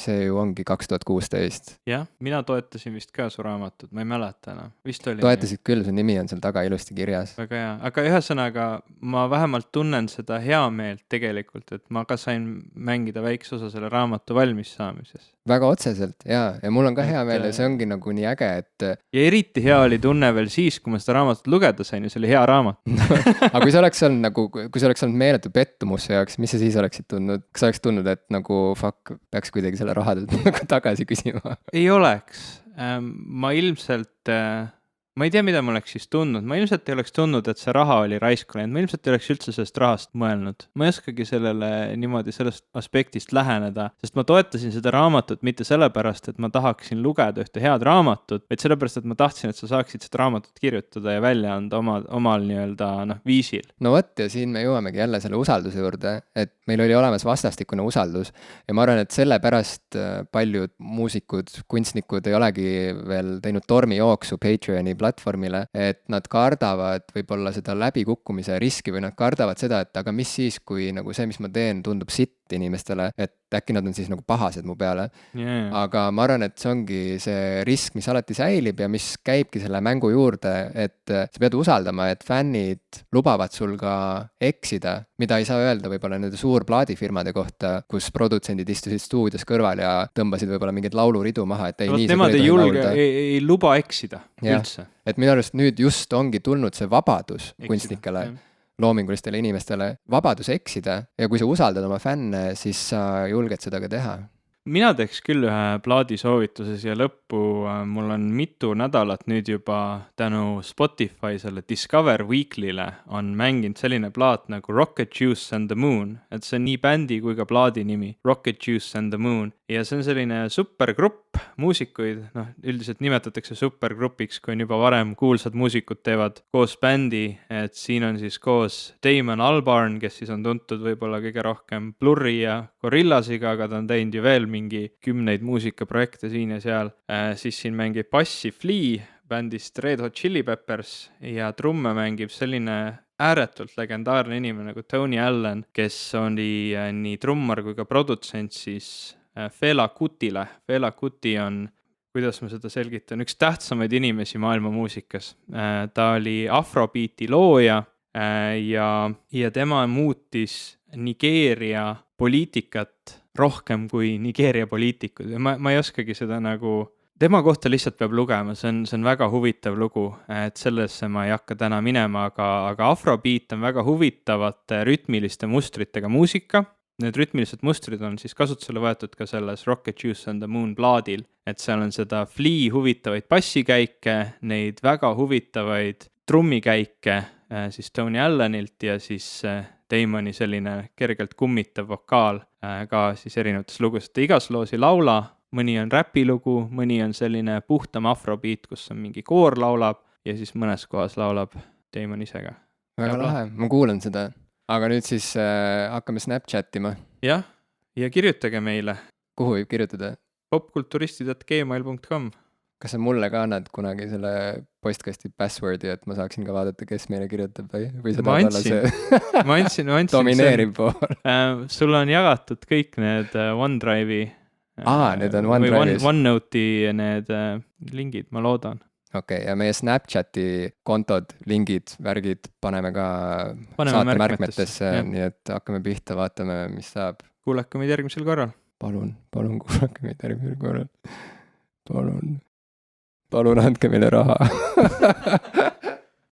see ju ongi 2016. Jah, mina toetasin vist ka su raamatut, ma ei mäleta enam. Vist oli toetasid küll, su nimi on seal taga ilusti kirjas. Väga hea, aga ühesõnaga ma vähemalt tunnen seda heameelt tegelikult, et ma ka sain mängida väikse osa selle raamatu valmis saamises. Väga otseselt, ja mul on ka hea meel ja see ongi nagu nii äge, et ja eriti hea oli tunne veel siis, kui ma seda raamatut lugeda sain ja see oli hea raamat. Aga kui see oleks olnud meeletu pettumus jaoks, mis sa siis oleksid tundnud? Kas sa oleks tundnud, et nagu fuck, peaks kuidagi selle raha nagu tagasi küsima? Ei oleks. Ma ilmselt ma ei tea, mida ma oleks siis tundnud. Ma ilmselt ei oleks tundnud, et see raha oli raisku läinud. Ma ilmselt ei oleks üldse sellest rahast mõelnud. Ma ei oskagi sellele niimoodi sellest aspektist läheneda, sest ma toetasin seda raamatut mitte sellepärast, et ma tahaksin lugeda ühte head raamatut, vaid sellepärast, et ma tahtsin, et sa saaksid seda raamatut kirjutada ja välja anda omal nii-öelda viisil. No võt, ja siin me jõuamegi jälle selle usalduse juurde, et meil oli olemas vastastikune usaldus ja ma arvan, et sellepärast paljud muusikud, kunstnikud ei olegi veel teinud tormijooksu Patreoni platvormile, et nad kardavad võib-olla seda läbikukkumise riski või nad kardavad seda, et aga mis siis, kui nagu see, mis ma teen, tundub sitt inimestele, et äkki nad on siis nagu pahased mu peale. Aga ma arvan, et see ongi see risk, mis alati säilib ja mis käibki selle mängu juurde, et sa pead usaldama, et fännid lubavad sul ka eksida, mida ei saa öelda võib-olla nende suurplaadifirmade kohta, kus produtsendid istusid stuudios kõrval ja tõmbasid võib-olla mingeid lauluridu maha, et ei, nii nemad ei julge, ei luba eksida üldse. Et minu arust nüüd just ongi tulnud see vabadus kunstnikele, loomingulistele inimestele, vabadus eksida ja kui sa usaldad oma fänne, siis sa julged seda ka teha. Mina teeks küll ühe plaadi soovituse siia lõppu, mul on mitu nädalat nüüd juba tänu Spotify selle Discover Weekly'le on mänginud selline plaat nagu Rocket Juice and the Moon, et see on nii bändi kui ka plaadi nimi, Rocket Juice and the Moon, ja see on selline supergrupp muusikuid, noh, üldiselt nimetatakse supergrupiks, kui on juba varem kuulsad muusikud teevad koos bändi, et siin on siis koos Damon Albarn, kes siis on tuntud võib-olla kõige rohkem Blurri ja Gorillasiga, aga ta on teinud ju veel mingi 10 muusikaprojekte siin ja seal, siis siin mängib bassi Flea bändist Red Hot Chili Peppers ja trumme mängib selline ääretult legendaarne inimene nagu Tony Allen, kes oli nii trummar kui ka produtsent siis Fela Kutile. Fela Kuti on, kuidas ma seda selgitan, üks tähtsamaid inimesi maailma muusikas. Ta oli afrobeati looja, ja tema muutis Nigeeria poliitikat rohkem kui Nigeeria poliitikud ja ma ei oskagi seda nagu, tema kohta lihtsalt peab lugema, see on väga huvitav lugu, et sellesse ma ei hakka täna minema, aga afrobeat on väga huvitavate rütmiliste mustritega muusika. Need rütmilised mustrid on siis kasutusele võetud ka selles Rocket Juice on the Moon plaadil, et seal on seda Flea huvitavaid bassikäike, neid väga huvitavaid trummikäike siis Tony Allenilt ja siis Damoni selline kergelt kummitav vokaal ka siis erinevates lugus, et igas loos ei laula, mõni on räpilugu, mõni on selline puhtam afrobeat, kus on mingi koor laulab ja siis mõnes kohas laulab Damon isega. Väga lahe, ma kuulan seda. Aga nüüd siis hakkame Snapchatima. Jah, ja kirjutage meile. Kuhu võib kirjutada? popkulturistid@gmail.com. Kas sa mulle ka annad kunagi selle postkasti passwordi, et ma saaksin ka vaadata, kes meile kirjutab või seda ma andsin domineeriv pool. Sul on jagatud kõik need OneDrive'i need on OneDrive'is. OneNote'i need lingid, ma loodan. Okei, ja meie Snapchati kontod, lingid, värgid paneme ka saate märkmetesse, nii et hakkame pihta, vaatame, mis saab. Kuulake meid järgmisel korral. Palun kuulake meid järgmisel korral. Palun andke meile raha.